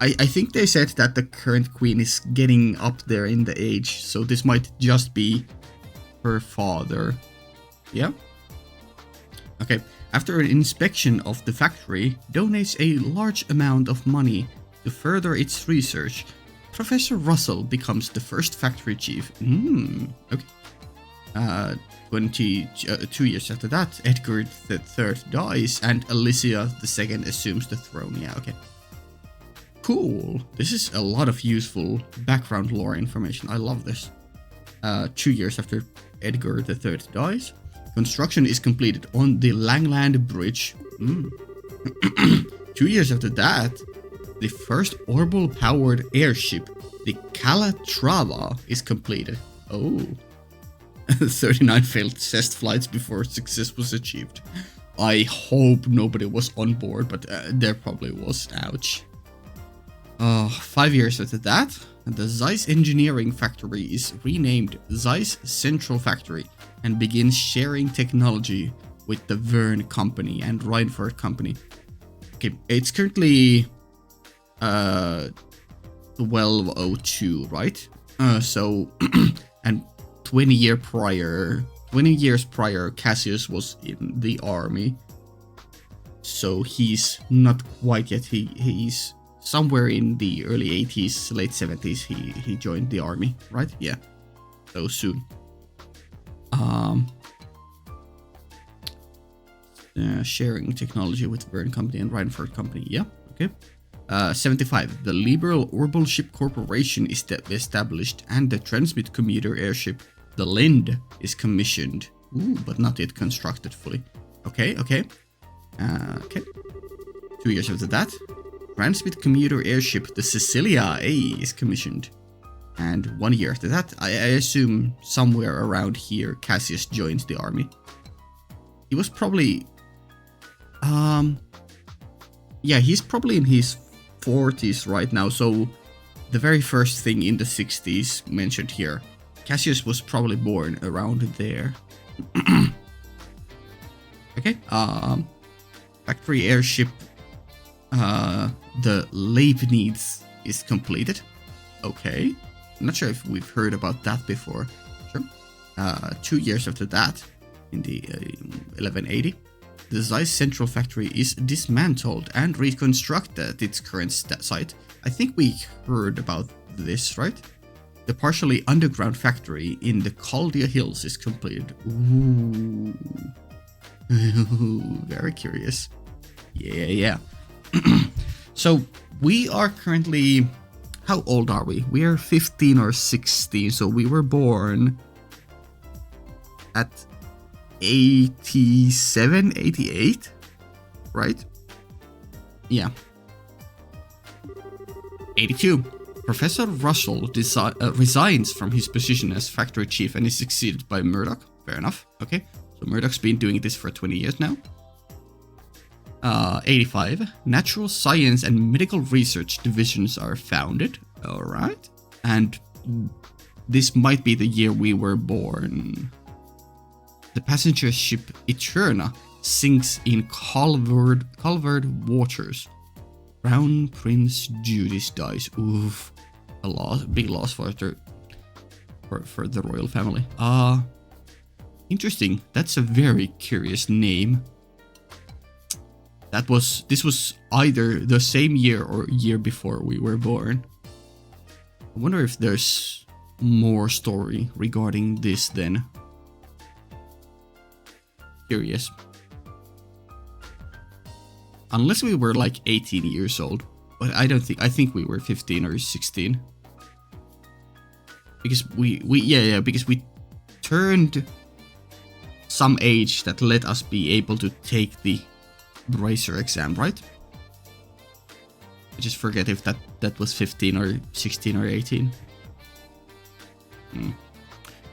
I think they said that the current queen is getting up there in the age, so this might just be her father. Yeah? Okay. After an inspection of the factory, donates a large amount of money to further its research, Professor Russell becomes the first factory chief. Okay. 2 years after that, Edgar III dies and Alicia II assumes the throne. Yeah, okay. Cool. This is a lot of useful background lore information. I love this. 2 years after Edgar III dies, construction is completed on the Langland Bridge. 2 years after that, the first orbital-powered airship, the Calatrava, is completed. Oh. 39 failed test flights before success was achieved. I hope nobody was on board, but there probably was. Ouch. 5 years after that, the Zeiss Engineering Factory is renamed Zeiss Central Factory and begins sharing technology with the Verne Company and Reinford Company. Okay, it's currently 1202, right? So and 20 years prior, Cassius was in the army. So he's not quite yet. He's somewhere in the early 80s, late 70s. He joined the army, right? Yeah. So soon. Sharing technology with Verne Company and Reinford Company. Yeah. Okay. 75. The Liberal Orbital Ship Corporation is established, and the transmit commuter airship, the Lind, is commissioned. Ooh, but not yet constructed fully. Okay. Okay. 2 years after that, transmit commuter airship, the Cecilia A, is commissioned. And 1 year after that, I assume somewhere around here, Cassius joined the army. He was probably... yeah, he's probably in his 40s right now, so the very first thing in the 60s mentioned here, Cassius was probably born around there. Okay, factory airship, the Leibniz is completed. Okay, I'm not sure if we've heard about that before. Sure. 2 years after that, in the 1180, the Zeiss Central Factory is dismantled and reconstructed at its current site. I think we heard about this, right? The partially underground factory in the Caldia Hills is completed. Ooh. Very curious. Yeah. So we are currently... How old are we? We are 15 or 16, so we were born at 87, 88, right? Yeah. 82. Professor Russell resigns from his position as factory chief and is succeeded by Murdoch. Fair enough. Okay. So Murdoch's been doing this for 20 years now. 85. Natural science and medical research divisions are founded. Alright. And this might be the year we were born. The passenger ship Eterna sinks in Culvered waters. Crown Prince Judith dies. Oof. A loss, big loss for the royal family. Interesting. That's a very curious name. This was either the same year or year before we were born. I wonder if there's more story regarding this then. Curious. Unless we were like 18 years old. But I think we were 15 or 16. Because because we turned some age that let us be able to take the bracer exam, right? I just forget if that was 15 or 16 or 18.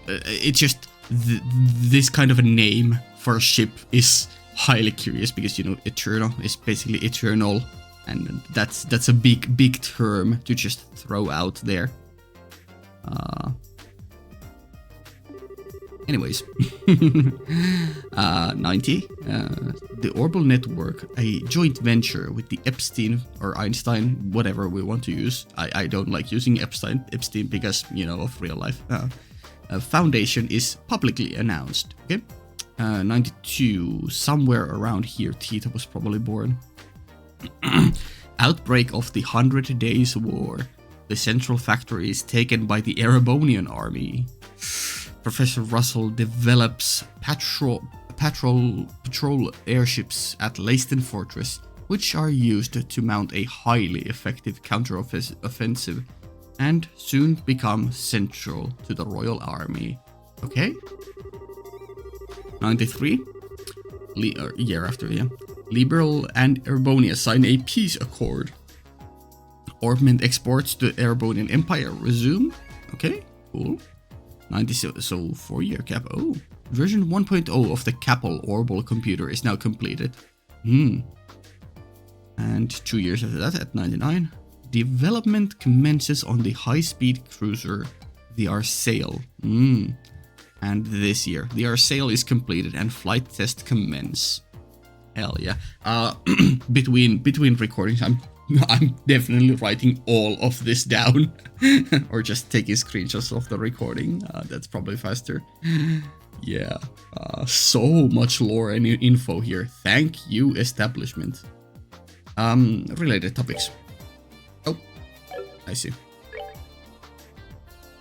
It's just this kind of a name for a ship is highly curious because, you know, eternal is basically eternal, and that's a big term to just throw out there. Anyways, 90. The Orbital Network, a joint venture with the Epstein or Einstein, whatever we want to use. I don't like using Epstein because, you know, of real life. Foundation is publicly announced. Okay. 92. Somewhere around here, Tita was probably born. Outbreak of the 100 Days War. The central factory is taken by the Erebonian army. Professor Russell develops patrol airships at Leyston Fortress, which are used to mount a highly effective counter-offensive and soon become central to the Royal Army. Okay. 93. Year after, yeah. Liberal and Erebonia sign a peace accord. Orbment exports to the Erebonian Empire resume. Okay, cool. 97, so 4-year cap. Oh, version 1.0 of the Capel orbital computer is now completed. And 2 years after that, at 99, development commences on the high-speed cruiser, the Arsail. And this year, the Arsail is completed and flight tests commence. Hell yeah. Between recordings, I'm definitely writing all of this down. Or just taking screenshots of the recording. That's probably faster. Yeah. So much lore and info here. Thank you, establishment. Related topics. Oh, I see.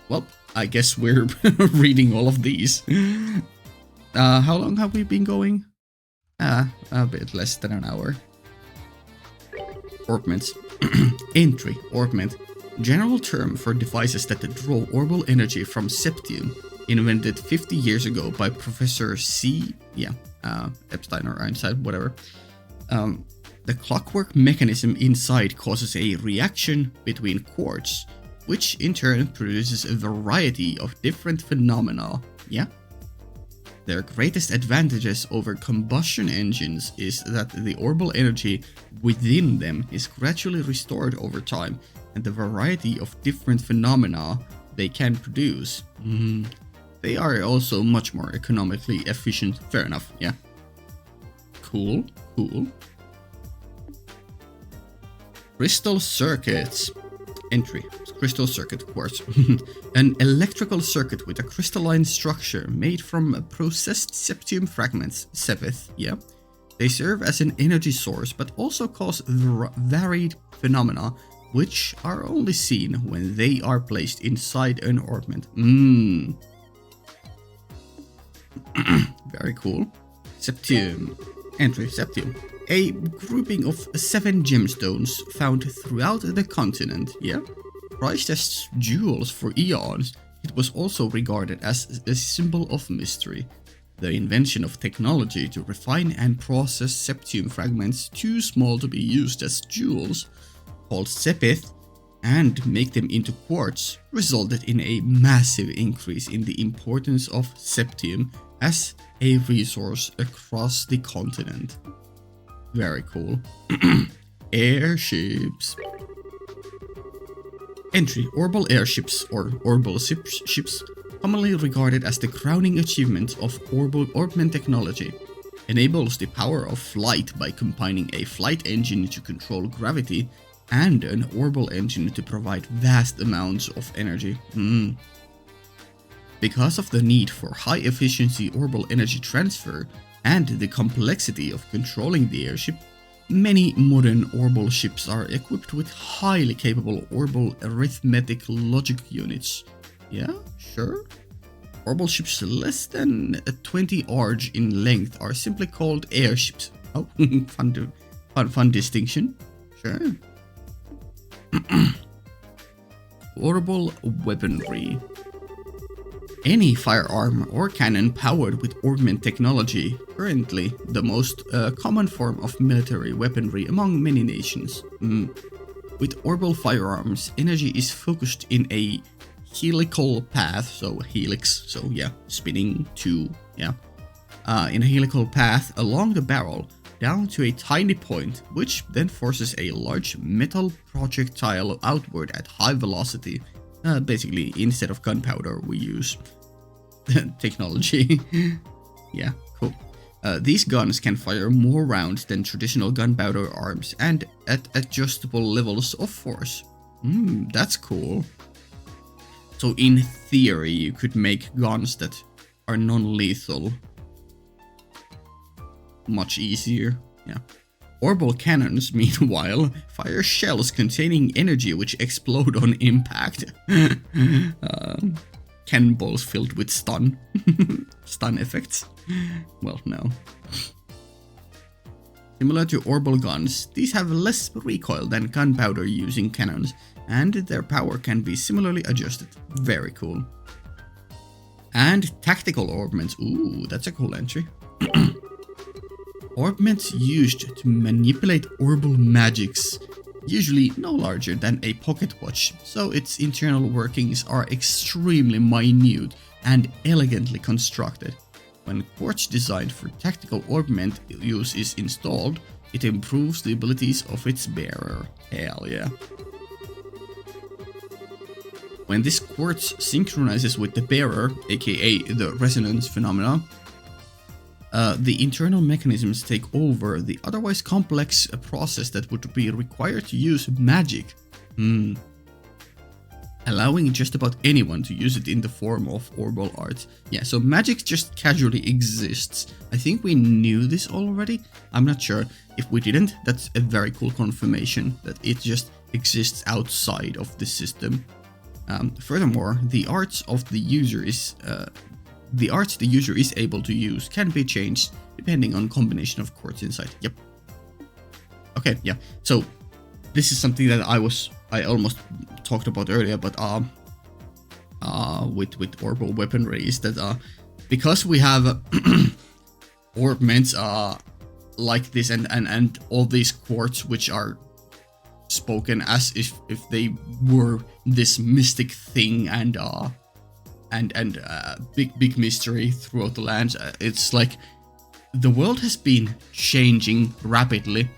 Well, I guess we're reading all of these. How long have we been going? A bit less than an hour. Orbments. Entry. Orbment. General term for devices that draw orbital energy from septium, invented 50 years ago by Professor Epstein or Einstein, whatever. The clockwork mechanism inside causes a reaction between quartz, which in turn produces a variety of different phenomena. Yeah. Their greatest advantages over combustion engines is that the orbital energy within them is gradually restored over time, and the variety of different phenomena they can produce. They are also much more economically efficient. Fair enough, yeah. Cool. Crystal circuits. Entry. Crystal circuit quartz. An electrical circuit with a crystalline structure made from processed septium fragments. Sepith, yeah. They serve as an energy source but also cause varied phenomena which are only seen when they are placed inside an orbment. Very cool. Septium. Entry Septium. A grouping of 7 gemstones found throughout the continent, yeah? Prized as jewels for eons, it was also regarded as a symbol of mystery. The invention of technology to refine and process septium fragments too small to be used as jewels, called sepith, and make them into quartz, resulted in a massive increase in the importance of septium as a resource across the continent. Very cool. Airships. Entry. Orbital airships, or orbital ships, commonly regarded as the crowning achievement of orbital technology, enables the power of flight by combining a flight engine to control gravity and an orbital engine to provide vast amounts of energy. Because of the need for high-efficiency orbital energy transfer and the complexity of controlling the airship, many modern orbital ships are equipped with highly capable orbital arithmetic logic units. Yeah, sure. Orbital ships less than 20 arg in length are simply called airships. Oh, fun distinction. Sure. Orbital weaponry. Any firearm or cannon powered with augment technology, currently the most common form of military weaponry among many nations. With orbital firearms, energy is focused in a helical path, so helix, so yeah, spinning tube, yeah. In a helical path along the barrel, down to a tiny point, which then forces a large metal projectile outward at high velocity. Basically, instead of gunpowder, we use technology. Yeah, cool. These guns can fire more rounds than traditional gunpowder arms and at adjustable levels of force. That's cool. So in theory, you could make guns that are non-lethal much easier. Yeah. Orbital cannons, meanwhile, fire shells containing energy which explode on impact. Cannonballs filled with stun. Stun effects. Well, no. Similar to orbital guns, these have less recoil than gunpowder using cannons, and their power can be similarly adjusted. Very cool. And tactical orbments. Ooh, that's a cool entry. Orbments used to manipulate orbital magics, usually no larger than a pocket watch, so its internal workings are extremely minute and elegantly constructed. When quartz designed for tactical orbment use is installed, it improves the abilities of its bearer. Hell yeah. When this quartz synchronizes with the bearer, aka the resonance phenomena, the internal mechanisms take over the otherwise complex process that would be required to use magic, allowing just about anyone to use it in the form of orbital art. Yeah, so magic just casually exists. I think we knew this already. I'm not sure. If we didn't, that's a very cool confirmation that it just exists outside of the system. Furthermore, the arts the user is able to use can be changed depending on combination of quartz inside. Yep. Okay, yeah. So this is something that I almost talked about earlier, but with orbital weaponry is that because we have orbments like this and all these quartz which are spoken as if they were this mystic thing and big mystery throughout the lands. It's like the world has been changing rapidly,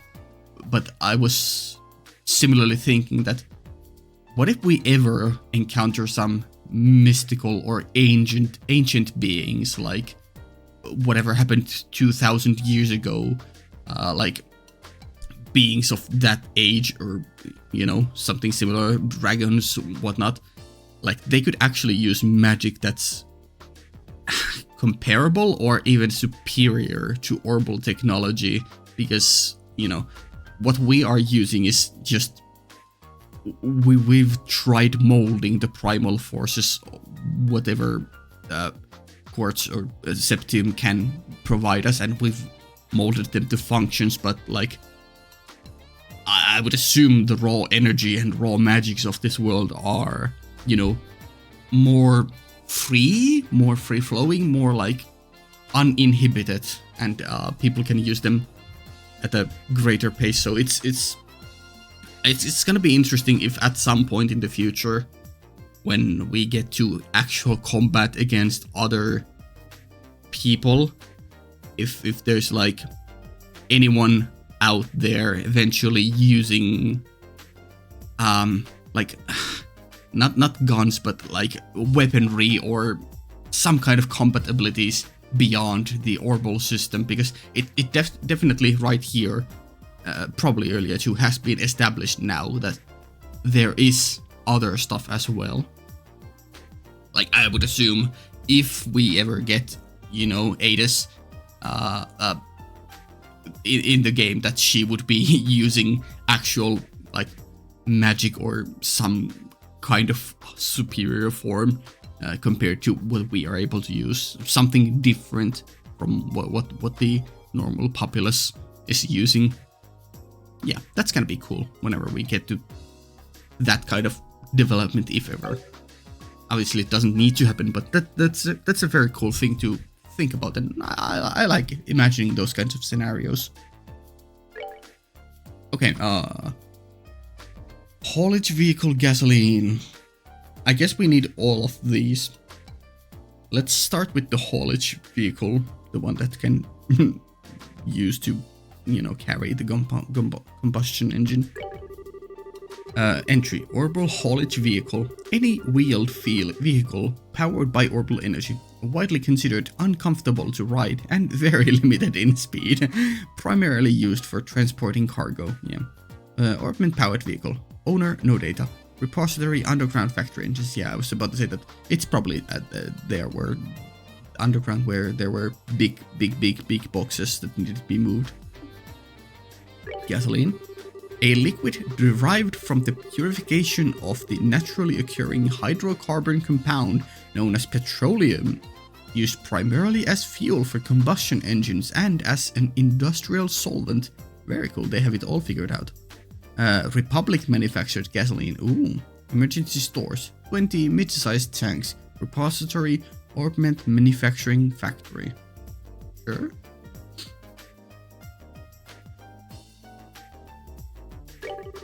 but I was similarly thinking that what if we ever encounter some mystical or ancient beings, like whatever happened 2000 years ago, like beings of that age, or something similar, dragons, whatnot. Like, they could actually use magic that's comparable or even superior to orbital technology, because, what we are using is just... We've tried molding the primal forces, whatever quartz or septium can provide us, and we've molded them to functions, but like I would assume the raw energy and raw magics of this world are, you know, more free-flowing, more like uninhibited, and people can use them at a greater pace. So it's gonna be interesting if at some point in the future, when we get to actual combat against other people, if there's like anyone out there eventually using like not guns, but like weaponry or some kind of combat abilities beyond the orbital system, because it definitely right here, probably earlier too, has been established now that there is other stuff as well. Like I would assume if we ever get, you know, Adis in the game, that she would be using actual like magic or some kind of superior form compared to what we are able to use, something different from what the normal populace is using. Yeah, that's gonna be cool whenever we get to that kind of development, if ever. Obviously, it doesn't need to happen, but that's a very cool thing to think about, and I like imagining those kinds of scenarios. Okay, haulage vehicle gasoline. I guess we need all of these. Let's start with the haulage vehicle, the one that can use to, you know, carry the combustion engine. Entry: orbital haulage vehicle. Any wheeled vehicle powered by orbital energy. Widely considered uncomfortable to ride and very limited in speed. Primarily used for transporting cargo. Yeah. Orbment powered vehicle. Owner: no data. Repository: underground factory engines. Yeah, I was about to say that it's probably there were underground where there were big boxes that needed to be moved. Gasoline: a liquid derived from the purification of the naturally occurring hydrocarbon compound known as petroleum, used primarily as fuel for combustion engines and as an industrial solvent. Very cool, they have it all figured out. Republic manufactured gasoline. Ooh. Emergency stores. 20 mid-sized tanks. Repository. Orbment manufacturing factory. Sure.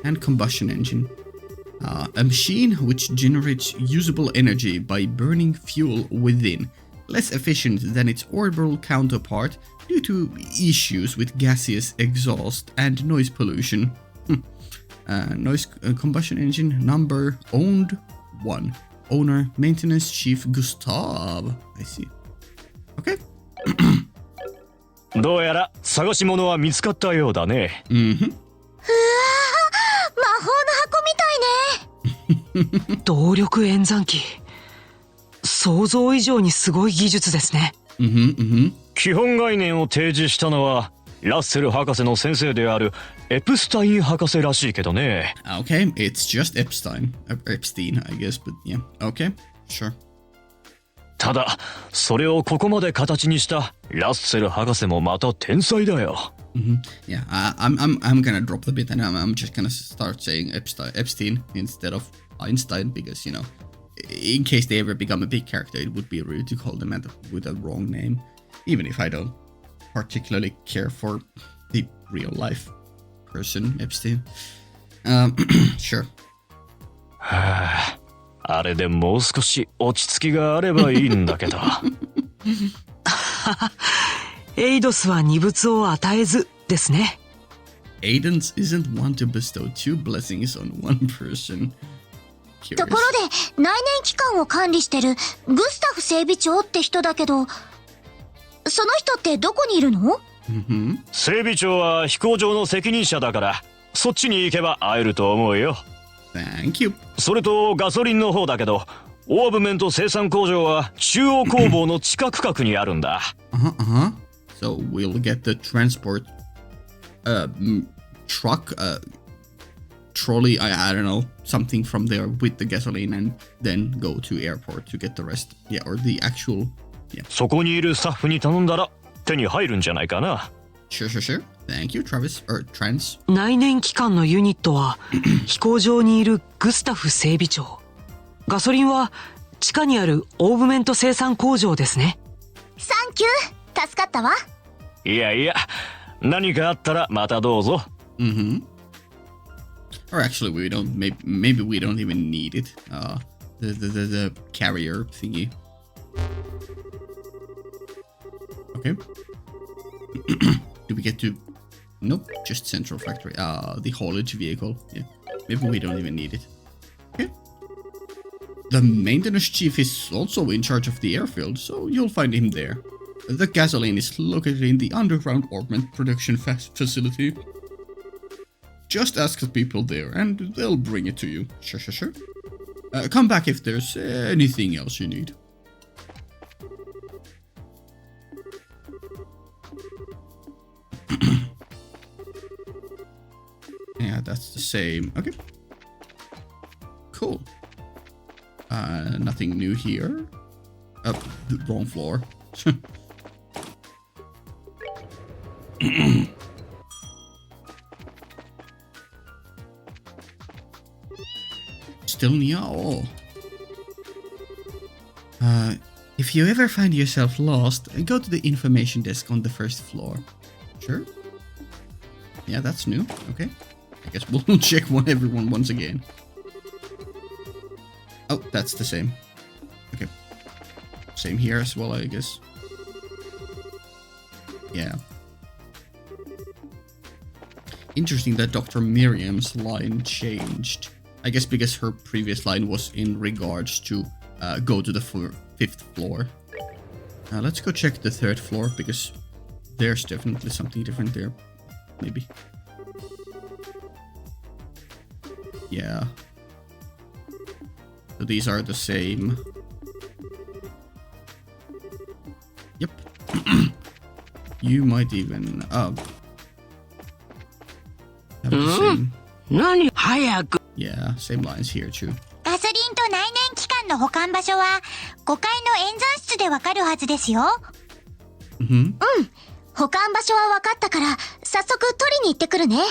And combustion engine. A machine which generates usable energy by burning fuel within. Less efficient than its orbital counterpart due to issues with gaseous exhaust and noise pollution. Combustion engine number owned 1. Owner maintenance chief Gustav. I see. Okay. どうやら探し物は見つかったようだね。動力演算機。想像以上にすごい技術ですね。基本概念を提示したのはラッセル博士の先生であるエプスタイン博士らしいけどね。Okay, it's just Epstein, I guess, but yeah, okay, sure. ただ、それをここまで形にしたラッセル博士もまた天才だよ。Yeah, I'm gonna drop the bit and I'm just gonna start saying Epstein instead of Einstein, because, you know, in case they ever become a big character, it would be rude to call them with a wrong name, even if I don't particularly care for the real life person Epstein. Sure. あれでもう少し落ち着きがあればいいんだけど。エイドスは二物を与えずですね。Aidens isn't one to bestow two blessings on one person. ところで、内燃機関を管理してるグスタフ整備長って人だけど、その人ってどこにいるの？整備長は飛行場の責任者だから、そっちに行けば会えると思うよ。Thank you. それとガソリンの方だけど、オーブメント生産工場は中央工房の地下区画にあるんだ。So we'll get the transport truck, trolley, I don't know, something from there with the gasoline and then go to airport to get the rest. Yeah, or the actual そこにいるスタッフに頼んだら手に入るんじゃないかな。Sure, sure, sure. Thank you, Travis. Or Trans. 内燃機関のユニットは飛行場にいるグスタフ整備長。ガソリンは地下にあるオーブメント生産工場ですね。サンキュー、助かったわ。いやいや、何かあったらまたどうぞ。Mm-hmm. Or actually, we don't. Maybe we don't even need it. The carrier thingy. Okay. Do we get to? Nope. Just central factory. The haulage vehicle. Yeah. Maybe we don't even need it. Okay. The maintenance chief is also in charge of the airfield, so you'll find him there. The gasoline is located in the underground ornament production facility. Just ask the people there, and they'll bring it to you. Sure, sure, sure. Come back if there's anything else you need. Yeah, that's the same. Okay. Cool. Nothing new here. The wrong floor. Still Niao. If you ever find yourself lost, go to the information desk on the first floor. Sure? Yeah, that's new. Okay. I guess we'll check everyone once again. Oh, that's the same. Okay. Same here as well, I guess. Yeah. Interesting that Dr. Miriam's line changed. I guess because her previous line was in regards to go to the fifth floor. Let's go check the third floor because there's definitely something different there. Maybe. Yeah. So these are the same. Yep. You might even have the same. 何早く。 Yeah, same lines here too. ガソリンと内燃機関の保管場所は5階の演算室でわかるはずですよ。Mm-hmm. 保管場所はわかったから早速取りに行ってくるね。 Here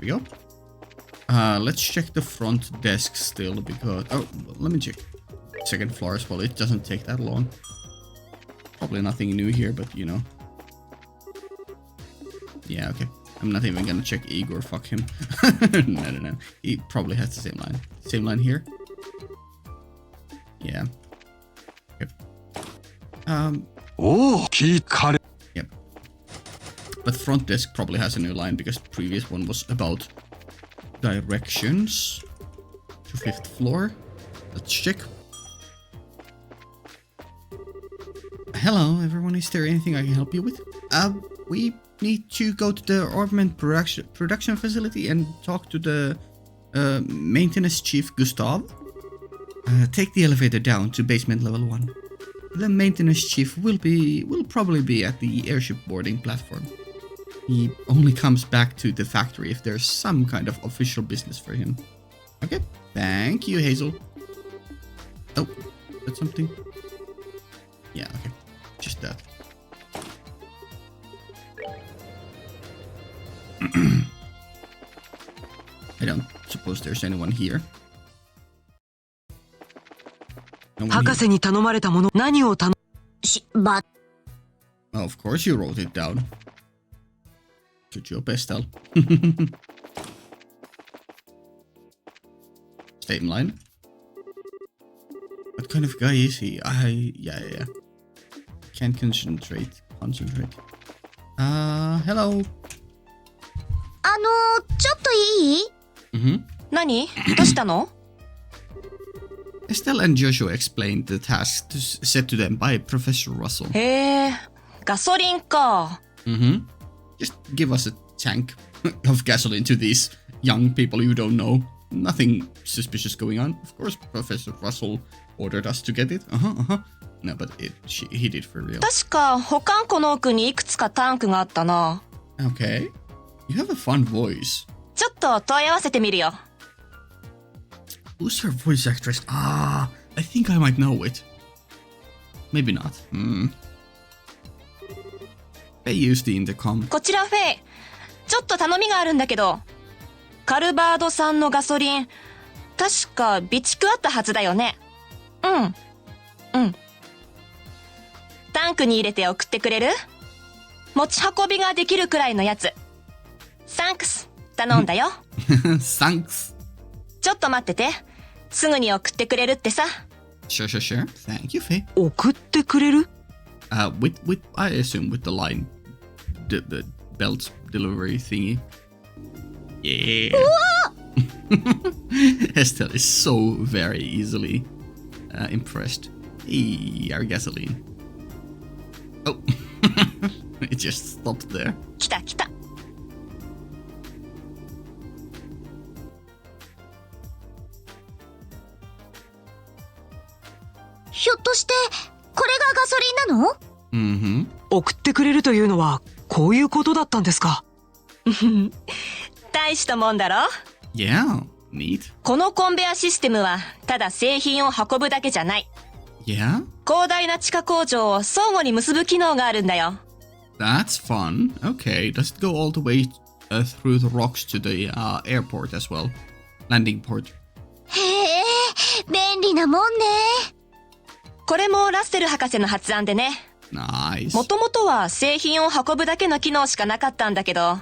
we go. Let's check the front desk still because... Oh, let me check second floor as well. It doesn't take that long. Probably nothing new here, but you know. Yeah, okay. I'm not even gonna check Igor, fuck him. No. He probably has the same line. Same line here. Yeah. Okay. Yep. But front desk probably has a new line because the previous one was about directions to fifth floor. Let's check. Hello, everyone. Is there anything I can help you with? We need to go to the ornament production facility and talk to the maintenance chief Gustav. Take the elevator down to basement level 1. The maintenance chief will probably be at the airship boarding platform. He only comes back to the factory if there's some kind of official business for him. Okay, thank you, Hazel. Oh, that's something. Yeah, okay, just that. I don't suppose there's anyone here. No one 博士に頼まれたもの、何を頼 here. Oh, of course you wrote it down. Good job, Estelle. Stay in line. What kind of guy is he? Yeah. Can't concentrate. Hello. ちょっといい？ Mm-hmm. 何？どうしたの？ Estelle and Joshua explained the task set to them by Professor Russell. へえ、ガソリンか。Mm-hmm. Just give us a tank of gasoline to these young people you don't know. Nothing suspicious going on. Of course, Professor Russell ordered us to get it. No, but he did for real. 確か保管庫の奥にいくつかタンクがあったな。Okay. You have a fun voice. ちょっと問い合わせてみるよ。Who's your voice actress? I think I might know it. Maybe not. They use the intercom. こちらフェイ。ちょっと頼みがあるんだけど、カルバード産のガソリン、確か備蓄あったはずだよね。うん。タンクに入れて送ってくれる？持ち運びができるくらいのやつ。サンクス、頼んだよ。Thanks. ちょっと待ってて。すぐに送ってくれるってさ。Sure. Thank you, Faye. 送ってくれる？ With I assume with the line, the belt delivery thingy. Yeah. Estelle is so very easily impressed. Hey, our gasoline. Oh, it just stopped there. 来た。ひょっとして、これがガソリンなの？送ってくれるというのは、こういうことだったんですか。大したもんだろ？ Yeah, neat. このコンベアシステムは、ただ製品を運ぶだけじゃない。Yeah? 広大な地下工場を相互に結ぶ機能があるんだよ。That's fun. Okay, does it go all the way through the rocks to the airport as well? Landing port. へえ、便利なもんね。これもラッセル博士の発案でね。Nice. もともとは製品を運ぶだけの機能しかなかったんだけど、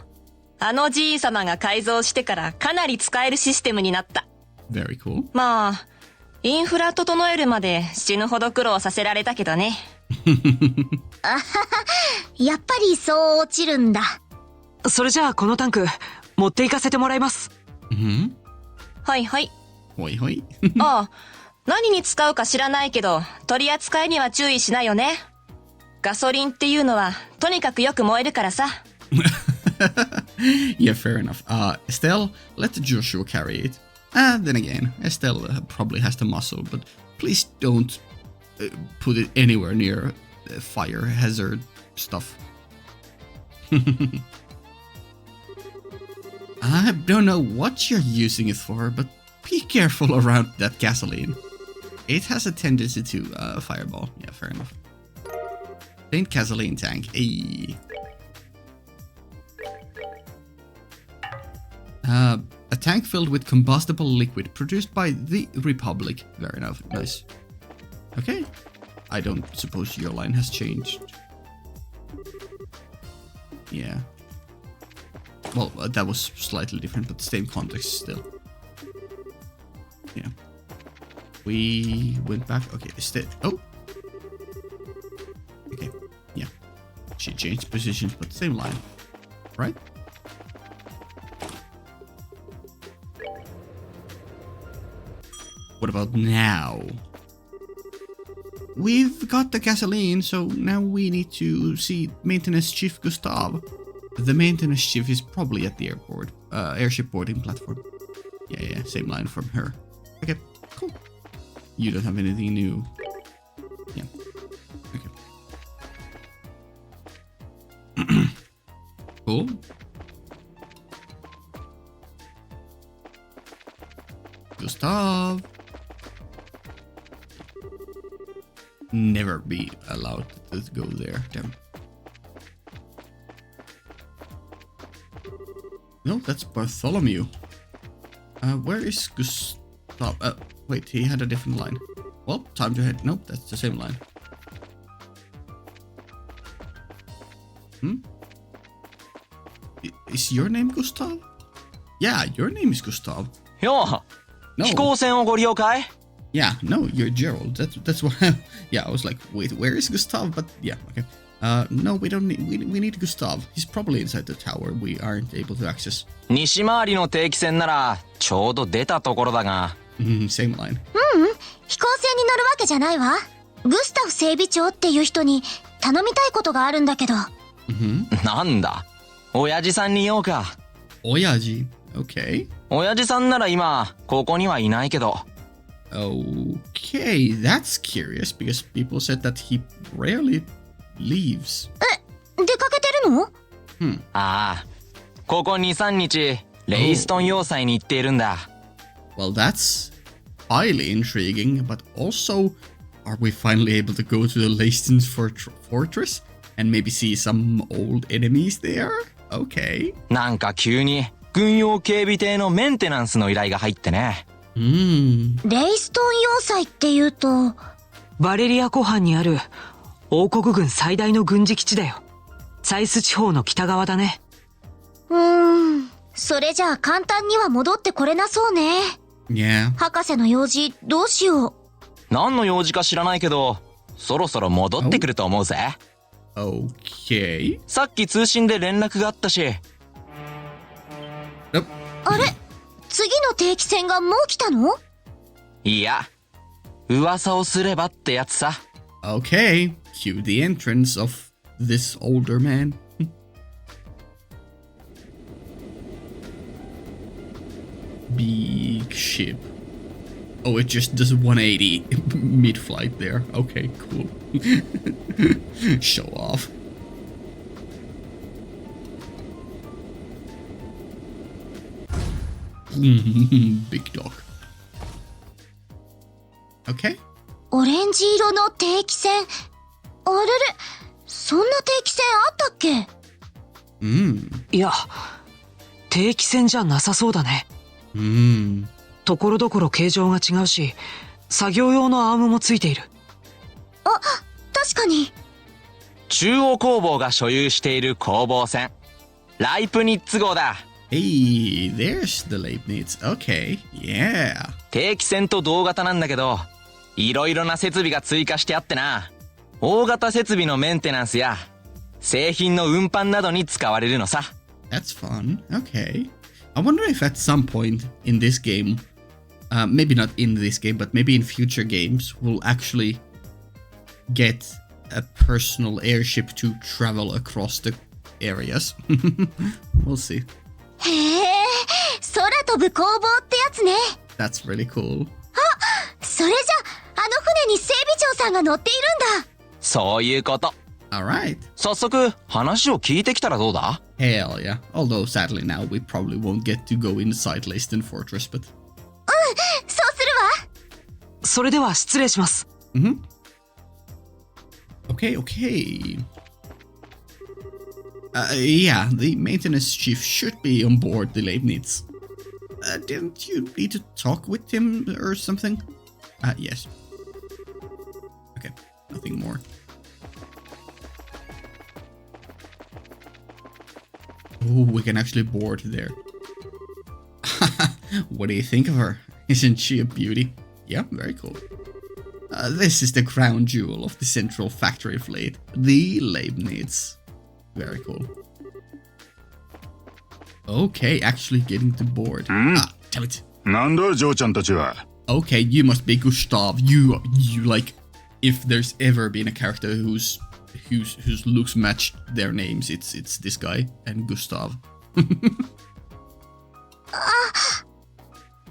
あのじい様が改造してからかなり使えるシステムになった。Very cool. まあ、インフラ整えるまで死ぬほど苦労させられたけどね。やっぱりそう落ちるんだ。それじゃあこのタンク、持って行かせてもらいます。はい。ほいほい。ああ、何に使うか知らないけど、取り扱いには注意しなよね。ガソリンっていうのは、とにかくよく燃えるからさ。Yeah, fair enough. Estelle, let Joshua carry it. Then again, Estelle probably has the muscle, but please don't put it anywhere near fire hazard stuff. I don't know what you're using it for, but be careful around that gasoline. It has a tendency to fireball. Yeah, fair enough. Paint gasoline tank. Ay. A tank filled with combustible liquid produced by the Republic. Very nice. Okay. I don't suppose your line has changed. Yeah. Well, that was slightly different, but same context still. Yeah. We went back. Okay, oh! Okay, yeah. She changed positions, but same line. Right? What about now? We've got the gasoline, so now we need to see Maintenance Chief Gustav. The Maintenance Chief is probably at the airport, airship boarding platform. Yeah, same line from her. Okay, cool. You don't have anything new. Yeah. Okay. Cool. Gustav. Never be allowed to go there. Damn. No, that's Bartholomew. Where is Gustav? Wait, he had a different line. Well, time to head. Nope, that's the same line. Is your name Gustav? Yeah, your name is Gustav. よう、 No. 飛行船をご利用かい？ Yeah, no, you're Gerald. That's why. Yeah, I was like, wait, where is Gustav? But yeah, okay. No, we don't need. We need Gustav. He's probably inside the tower. We aren't able to access. 西回りの定期船ならちょうど出たところだが。Same line. 飛行船に乗るわけじゃないわ。グスタフ整備長っていう人に頼みたいことがあるんだけど。なんだ、親父さんに言おうか。Oyaji. Okay. 親父さんなら今ここにはいないけど。Okay, that's curious because people said that he rarely leaves. 出かけてるの？ああ、ここ 2,3 日レイストン要塞に行っているんだ。Well, that's highly intriguing, but also Are we finally able to go to the Leiston's fortress and maybe see some old enemies there? Okay. なんか急に軍用警備艇のメンテナンスの依頼が入ってね。レイストン要塞っていうと、バレリア湖畔にある王国軍最大の軍事基地だよ。サイス地方の北側だね。それじゃあ簡単には戻ってこれなそうね。Yeah. 博士の用事どうしよう。何の用事か知らないけど、そろそろ戻ってくると思うぜ。Okay. さっき通信で連絡があったし。あれ、次の定期船がもう来たの？いや、噂をすればってやつさ。Okay. Cue the entrance of this older man. Big ship. Oh, it just does 180 mid-flight there. Okay, cool. Show off. Big dog. Okay. オレンジ色の定期船。あれれ、そんな定期船あったっけ？いや、定期船じゃなさそうだね。ところどころ形状が違うし、作業用のアームもついている。あ、確かに。中央工房が所有している工房船。ライプニッツ号だ。Hey, there's the Leibniz. Okay, yeah. 定期船と同型なんだけど、いろいろな設備が追加してあってな。大型設備のメンテナンスや製品の運搬などに使われるのさ。That's fun. Okay. I wonder if at some point in this game, maybe not in this game, but maybe in future games, we'll actually get a personal airship to travel across the areas. We'll see. へえ、空飛ぶ工房ってやつね。That's really cool. それじゃあの船に整備長さんが乗っているんだ。そういうこと。Alright. 早速話を聞いてきたらどうだ？ Hell yeah. Although sadly now we probably won't get to go inside Leiston Fortress, but... そうするわ。それでは失礼します。Okay, okay. Yeah, the maintenance chief should be on board the Leibniz. Didn't you need to talk with him or something? Yes. Okay, nothing more. Oh, we can actually board there. What do you think of her? Isn't she a beauty? Yeah, very cool. This is the crown jewel of the central factory fleet, the Leibniz. Very cool. Okay, actually getting to board. Ah, damn it. なんだジョーちゃんたちは。 Okay, you must be Gustav. You like, if there's ever been a character whose looks match their names, it's this guy and Gustav.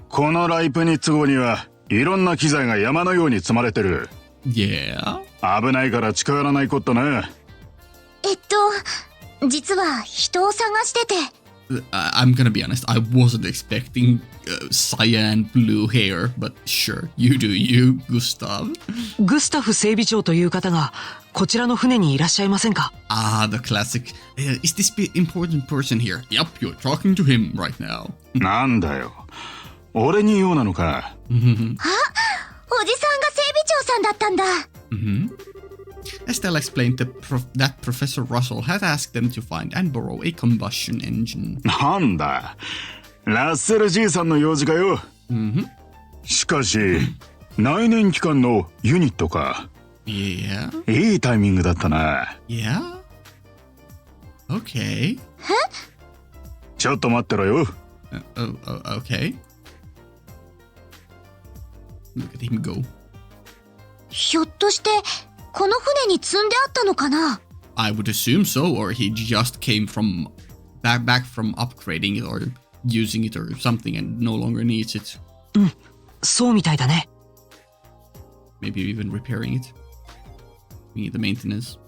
このライプニッツ号にはいろんな機材が山のように積まれてる。Yeah. 危ないから近寄らないことね。実は人を探してて。I'm gonna be honest, I wasn't expecting cyan blue hair, but sure, you do you, Gustav. グスタフ整備長という方がこちらの船にいらっしゃいませんか？ Ah, the classic. Is this important person here? Yep, you're talking to him right now. なんだよ。俺に用なのか。おじさんが整備長さんだったんだ。Estelle explained that Professor Russell had asked them to find and borrow a combustion engine. なんだ。ラッセルじいさんの用事かよ。しかし、内燃機関のユニットか。Yeah. いいタイミングだったな。Yeah. Okay. ちょっと待ってろよ。Okay. Look at him go. ひょっとしてこの船に積んであったのかな？ I would assume so, or he just came from back from upgrading it or using it or something and no longer needs it. そうみたいだね。Maybe even repairing it. We need the maintenance.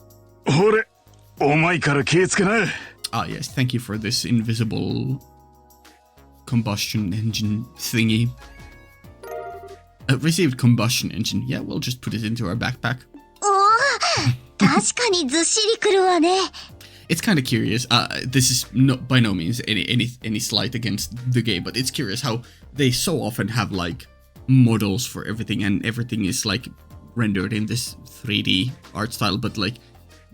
ほれ、お前から気ぃつけな。Ah, yes, thank you for this invisible combustion engine thingy. Received combustion engine. Yeah, we'll just put it into our backpack. 確かにずっしりくるわね。It's kind of curious. This is by no means any slight against the game, but it's curious how they so often have like models for everything, and everything is like rendered in this 3D art style, but like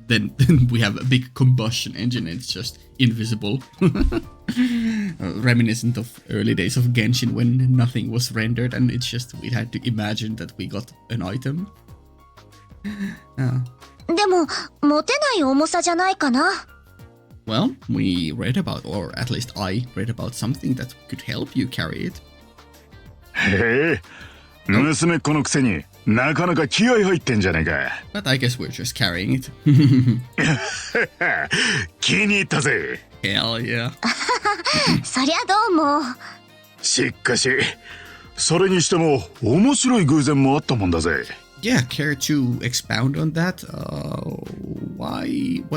then we have a big combustion engine and it's just invisible. Reminiscent of early days of Genshin when nothing was rendered and it's just we had to imagine that we got an item. でも、持てない重さじゃないかな。Well, we read about, or at least I read about something that could help you carry it. へえ、娘っ子のくせになかなか気合入ってんじゃねえか。But I guess we're just carrying it. 気に入ったぜ。Hell yeah. そりゃどうも。しかし、それにしても面白い偶然もあったもんだぜ。Yeah, care to expound on that? Why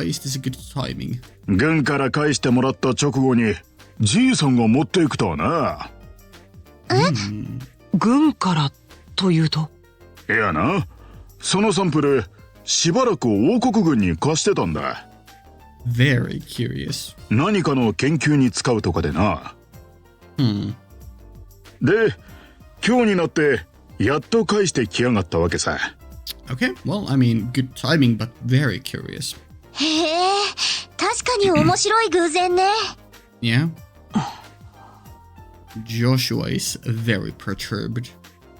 is this a good timing? 軍から返してもらった直後にじいさんが持っていくとはな。軍からというと？いやな、そのサンプルしばらく王国軍に貸してたんだ。Very curious. 何かの研究に使うとかでな。で、今日になってやっと返してきやがったわけさ。Okay, well, I mean, good timing, but very curious. へえ、確かに面白い偶然ね。Yeah. Joshua is very perturbed.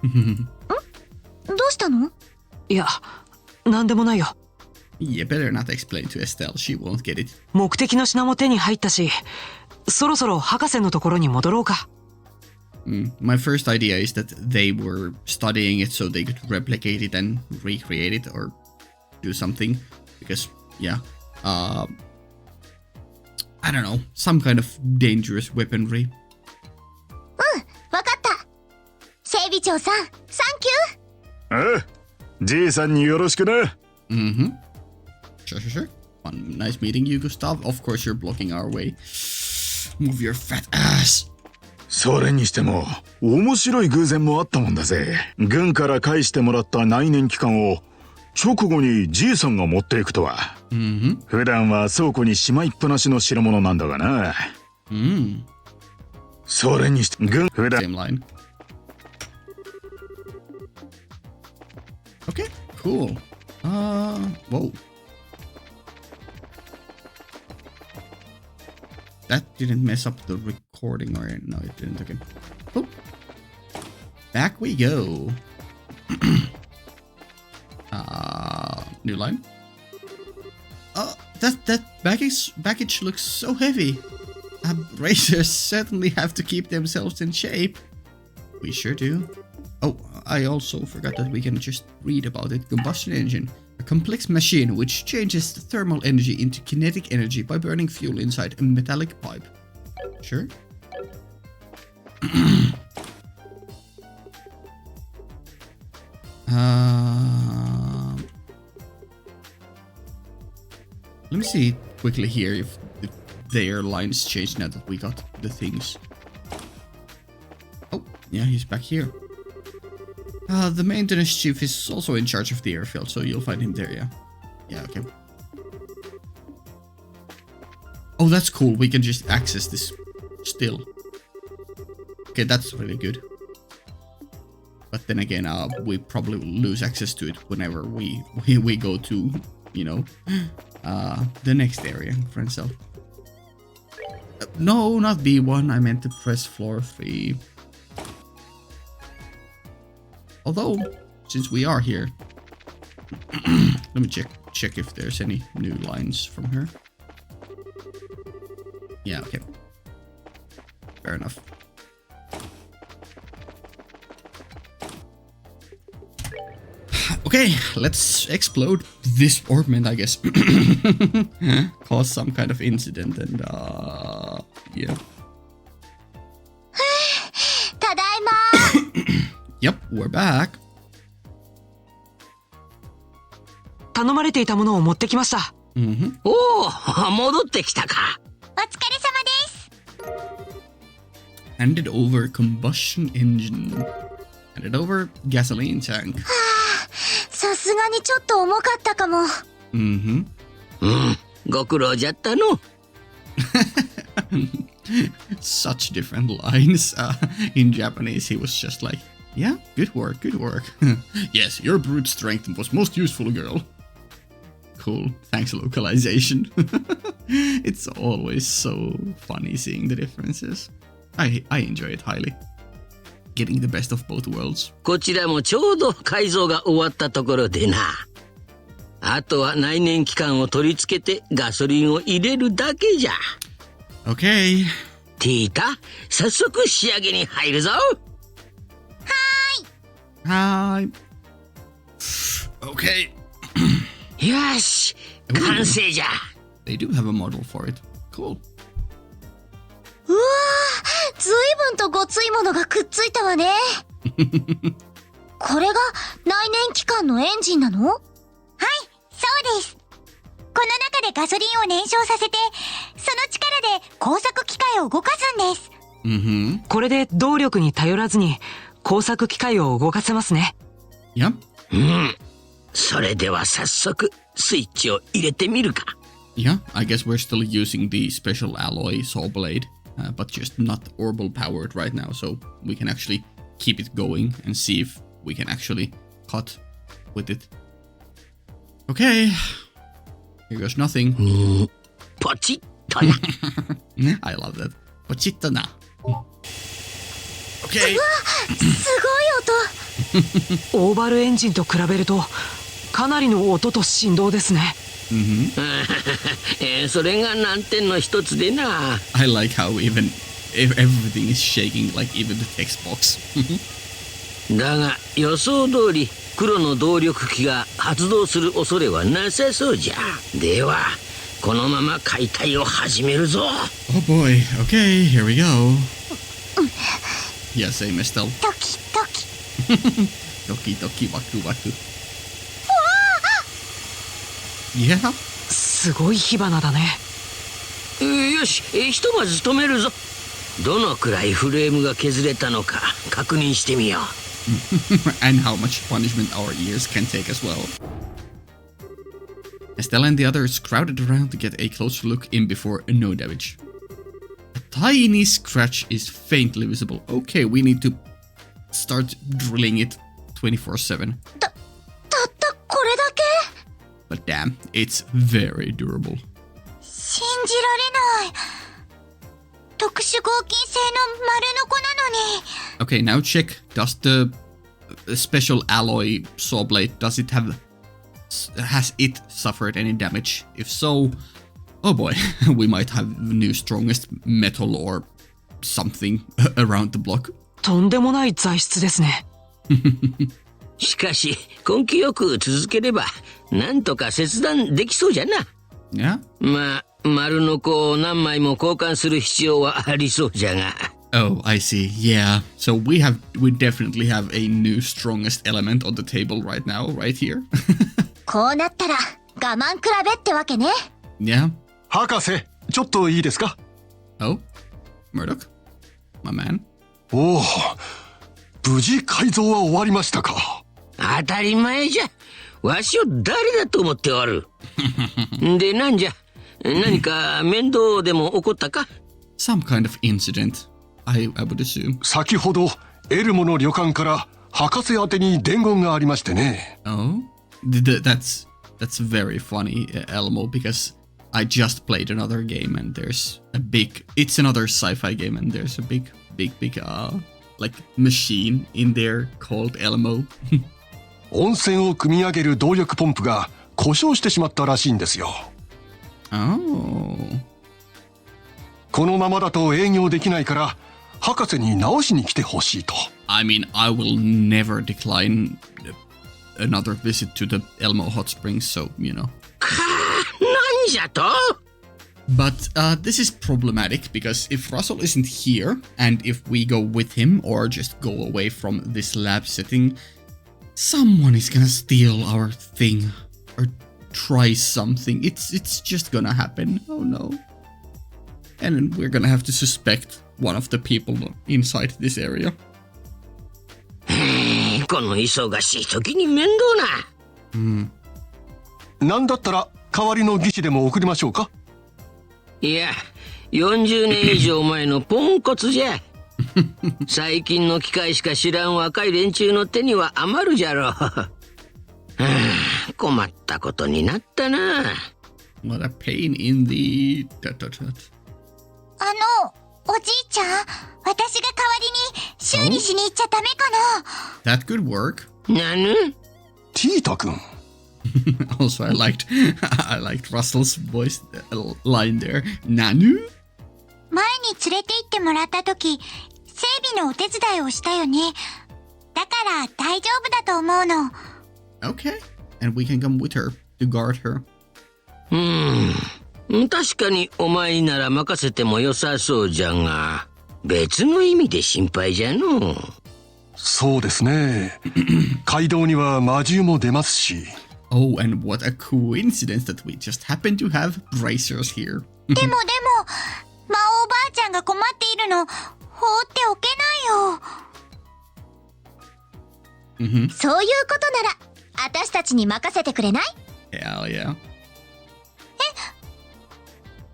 どうしたの？いや、なんでもないよ。You better not explain to Estelle, she won't get it. 目的の品も手に入ったし、そろそろ博士のところに戻ろうか。My first idea is that they were studying it so they could replicate it and recreate it or do something. Because, yeah, I don't know, some kind of dangerous weaponry. わかった。整備長さん、サンキュー。ああ、じいさんによろしくな。Sure. Nice meeting you, Gustav. Of course you're blocking our way. Move your fat ass. それにしても面白い偶然もあったもんだぜ。軍から返してもらった内燃機関を直後にじいさんが持っていくとは。普段は倉庫にしまいっぱなしの代物なんだがな。それにして軍普段 Same line. Okay, cool. Whoa. That didn't mess up the recording, or no, it didn't. Okay. Oop. Back we go. New line. That baggage looks so heavy. Racers certainly have to keep themselves in shape. We sure do. Oh, I also forgot that we can just read about it. Combustion engine. A complex machine which changes the thermal energy into kinetic energy by burning fuel inside a metallic pipe. Sure. Let me see quickly here if their lines changed now that we got the things. Oh, yeah, he's back here. The maintenance chief is also in charge of the airfield, so you'll find him there, yeah? Yeah, okay. Oh, that's cool. We can just access this still. Okay, that's really good. But then again, we probably lose access to it whenever we go to, you know, the next area for itself. No, not B1. I meant to press floor 3. Although, since we are here, let me check if there's any new lines from her. Yeah, okay. Fair enough. Okay, let's explode this orbment, I guess. Cause some kind of incident and, yeah. Yep, we're back. 頼まれていたものを持ってきました。おお、戻ってきたか。お疲れ様です。Handed over combustion engine. Hand it over. Gasoline tank. さすがにちょっと重かったかも。Mm-hmm. ご苦労じゃったの。Such different lines. In Japanese, he was just like, yeah, good work, good work. Yes, your brute strength was most useful, girl. Cool, thanks localization. It's always so funny seeing the differences. I enjoy it highly. Getting the best of both worlds. こちらもちょうど改造が終わったところでな。あとは内燃機関を取り付けてガソリンを入れるだけじゃ。Okay. ティータ、早速仕上げに入るぞ。Hi. Okay. よし、完成じゃ。They do have a model for it. Cool. うわー、ずいぶんとごついものがくっついたわね。これが内燃機関のエンジンなの？はい、そうです。この中でガソリンを燃焼させて、その力で工作機械を動かすんです。Mm-hmm. これで動力に頼らずに工作機械を動かせますね。Yep. それでは早速スイッチを入れてみるか。Yeah, I guess we're still using the special alloy saw blade, but just not orbital powered right now, so we can actually keep it going and see if we can actually cut with it. Okay, here goes nothing. ポチッとな。I love that. Pochita na. Okay. すごい音。オーバルエンジンと比べるとかなりの音と振動ですね。それが難点の一つでな。I like how even if everything is shaking, like even the text box. だが予想通り黒の動力機が発動する恐れはなさそうじゃ。ではこのまま解体を始めるぞ。Oh boy. Okay, here we go. Yeah, same Estelle. ドキドキ。ドキドキワクワク。Yeah. すごい火花だね。よし、ひとまず止めるぞ。どのくらいフレームが削れたのか確認してみよう。And how much punishment our ears can take as well. Estelle and the others crowded around to get a closer look in before no damage. A tiny scratch is faintly visible. Okay, we need to start drilling it 24/7. たったこれだけ？ But damn, it's very durable. 信じられない。特殊合金製の丸のこなのに。Okay, now check. Does the special alloy saw blade, has it suffered any damage? If so, oh boy, we might have new strongest metal or something around the block. とんでもない材質ですね。しかし根気よく続ければなんとか切断できそうじゃな。Yeah? まあ丸のこを何枚も交換する必要はありそうじゃが。Oh, I see. Yeah. So we definitely have a new strongest element on the table right now, right here. こうなったら我慢比べってわけね。Yeah. 博士、ちょっといいですか？ Oh, Murdoch, my man. おお、無事改造は終わりましたか。当たり前じゃ。わしを誰だと思っておる。でなんじゃ、何か面倒でも起こったか？ Some kind of incident, I would assume. 先ほどエルモの旅館から博士宛てに伝言がありましてね。Oh, that's very funny, Elmo, because I just played another game and it's another sci-fi game and there's a big like machine in there called Elmo. 温泉を汲み上げる動力ポンプが故障してしまったらしいんですよ。Oh. このままだと営業できないから博士に直しに来てほしいと。I mean, I will never decline another visit to the Elmo Hot Springs, so, you know. 何じゃと？ But this is problematic because if Russell isn't here and if we go with him or just go away from this lab setting, someone is gonna steal our thing or try something. It's just gonna happen. Oh no. And we're gonna have to suspect one of the people inside this area. この忙しい時に面倒な。なんだったら代わりの技師でも送りましょうか。いや、40年以上前のポンコツじゃ。最近の機械しか知らん若い連中の手には余るじゃろう。困ったことになったな。What a pain in the... おじいちゃん、私が代わりに修理しに行っちゃダメかな。 That could work. なぬ？ティータ君。Also, I liked Russell's voice line there. Nanu? 前に連れて行ってもらった時、整備のお手伝いをしたよね。だから大丈夫だと思うの。Okay. And we can come with her to guard her. 確かにお前なら任せても良さそうじゃが、別の意味で心配じゃの。そうですね。街道には魔獣も出ますし。Oh, and what a coincidence that we just happen to have bracers here. でも、魔王ばあちゃんが困っているの、放っておけないよ。そういうことなら、私たちに任せてくれない？ Hell yeah.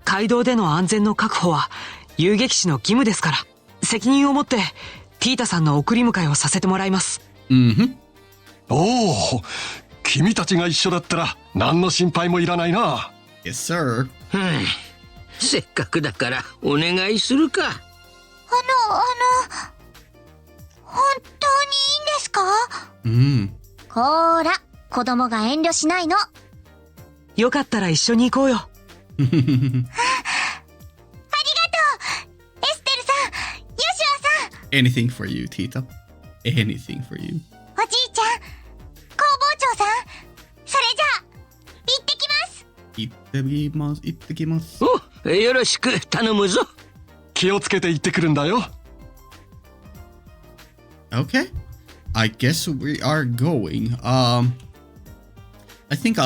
街道での安全の確保は遊撃士の義務ですから、責任を持ってティータさんの送り迎えをさせてもらいます。おお、君たちが一緒だったら何の心配もいらないな。Yes, sir. せっかくだからお願いするか。本当にいいんですか？こーら、子供が遠慮しないの。よかったら一緒に行こうよ。ありがとう、エステルさん、ヨシュアさん。 Anything for you, Tita. Anything for you. おじいちゃん、工房長さん、それじゃあ行ってきます。行ってきます。お、よろしく頼むぞ。気をつけて行ってくるんだよ。Okay. I guess we are going. I think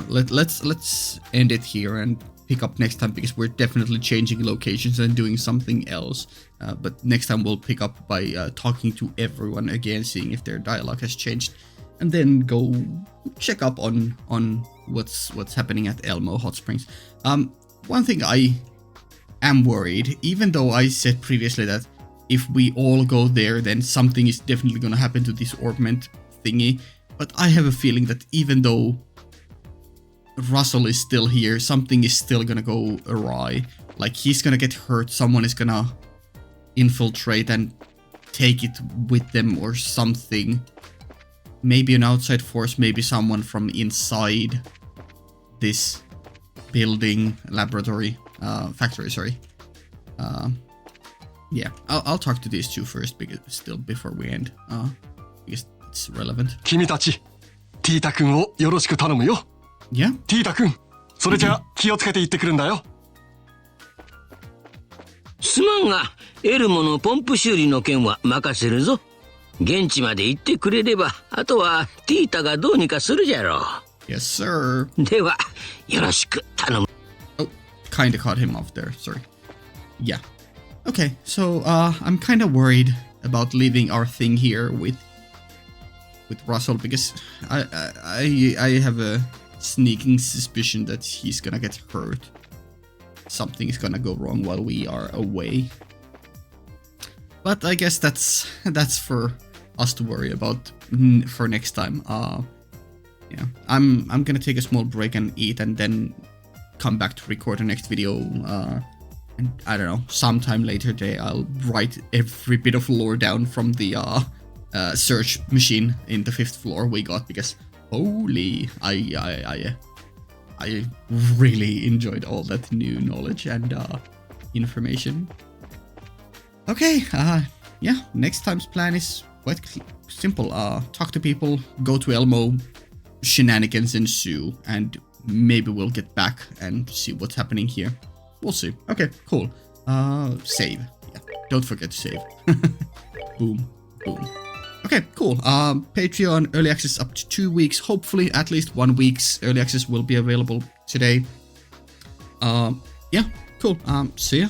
let's end it here and pick up next time, because we're definitely changing locations and doing something else. But next time we'll pick up by talking to everyone again, seeing if their dialogue has changed, and then go check up on what's happening at Elmo Hot Springs. One thing I am worried, even though I said previously that if we all go there, then something is definitely gonna happen to this orbment thingy. But I have a feeling that even though Russell is still here, something is still gonna go awry. Like, he's gonna get hurt, someone is gonna infiltrate and take it with them or something. Maybe an outside force, maybe someone from inside this building, laboratory, factory, sorry. Yeah, I'll talk to these two first, because still before we end, because it's relevant. 君たち、ティータ君をよろしく頼むよ。Yeah? ティータ君、それじゃあ気をつけて行ってくるんだよ。すまんが、エルモのポンプ修理の件は任せるぞ。現地まで行ってくれれば、あとはティータがどうにかするじゃろう。Yes, sir. では、よろしく頼む。Oh, kinda caught him off there, sorry. Yeah. Okay, so I'm kinda worried about leaving our thing here with Russell, because I have a sneaking suspicion that he's gonna get hurt. Something is gonna go wrong while we are away. But I guess that's for us to worry about for next time. Yeah, I'm gonna take a small break and eat, and then come back to record the next video. And I don't know, sometime later today I'll write every bit of lore down from the search machine in the 5th floor we got, because holy, I really enjoyed all that new knowledge and information. Okay, yeah, next time's plan is quite simple. Talk to people, go to Elmo, shenanigans ensue, and maybe we'll get back and see what's happening here. We'll see. Okay, cool. Save. Yeah, don't forget to save. Boom, boom. Okay, cool. Patreon early access up to 2 weeks. Hopefully, at least 1 week's early access will be available today. Yeah, cool. See ya.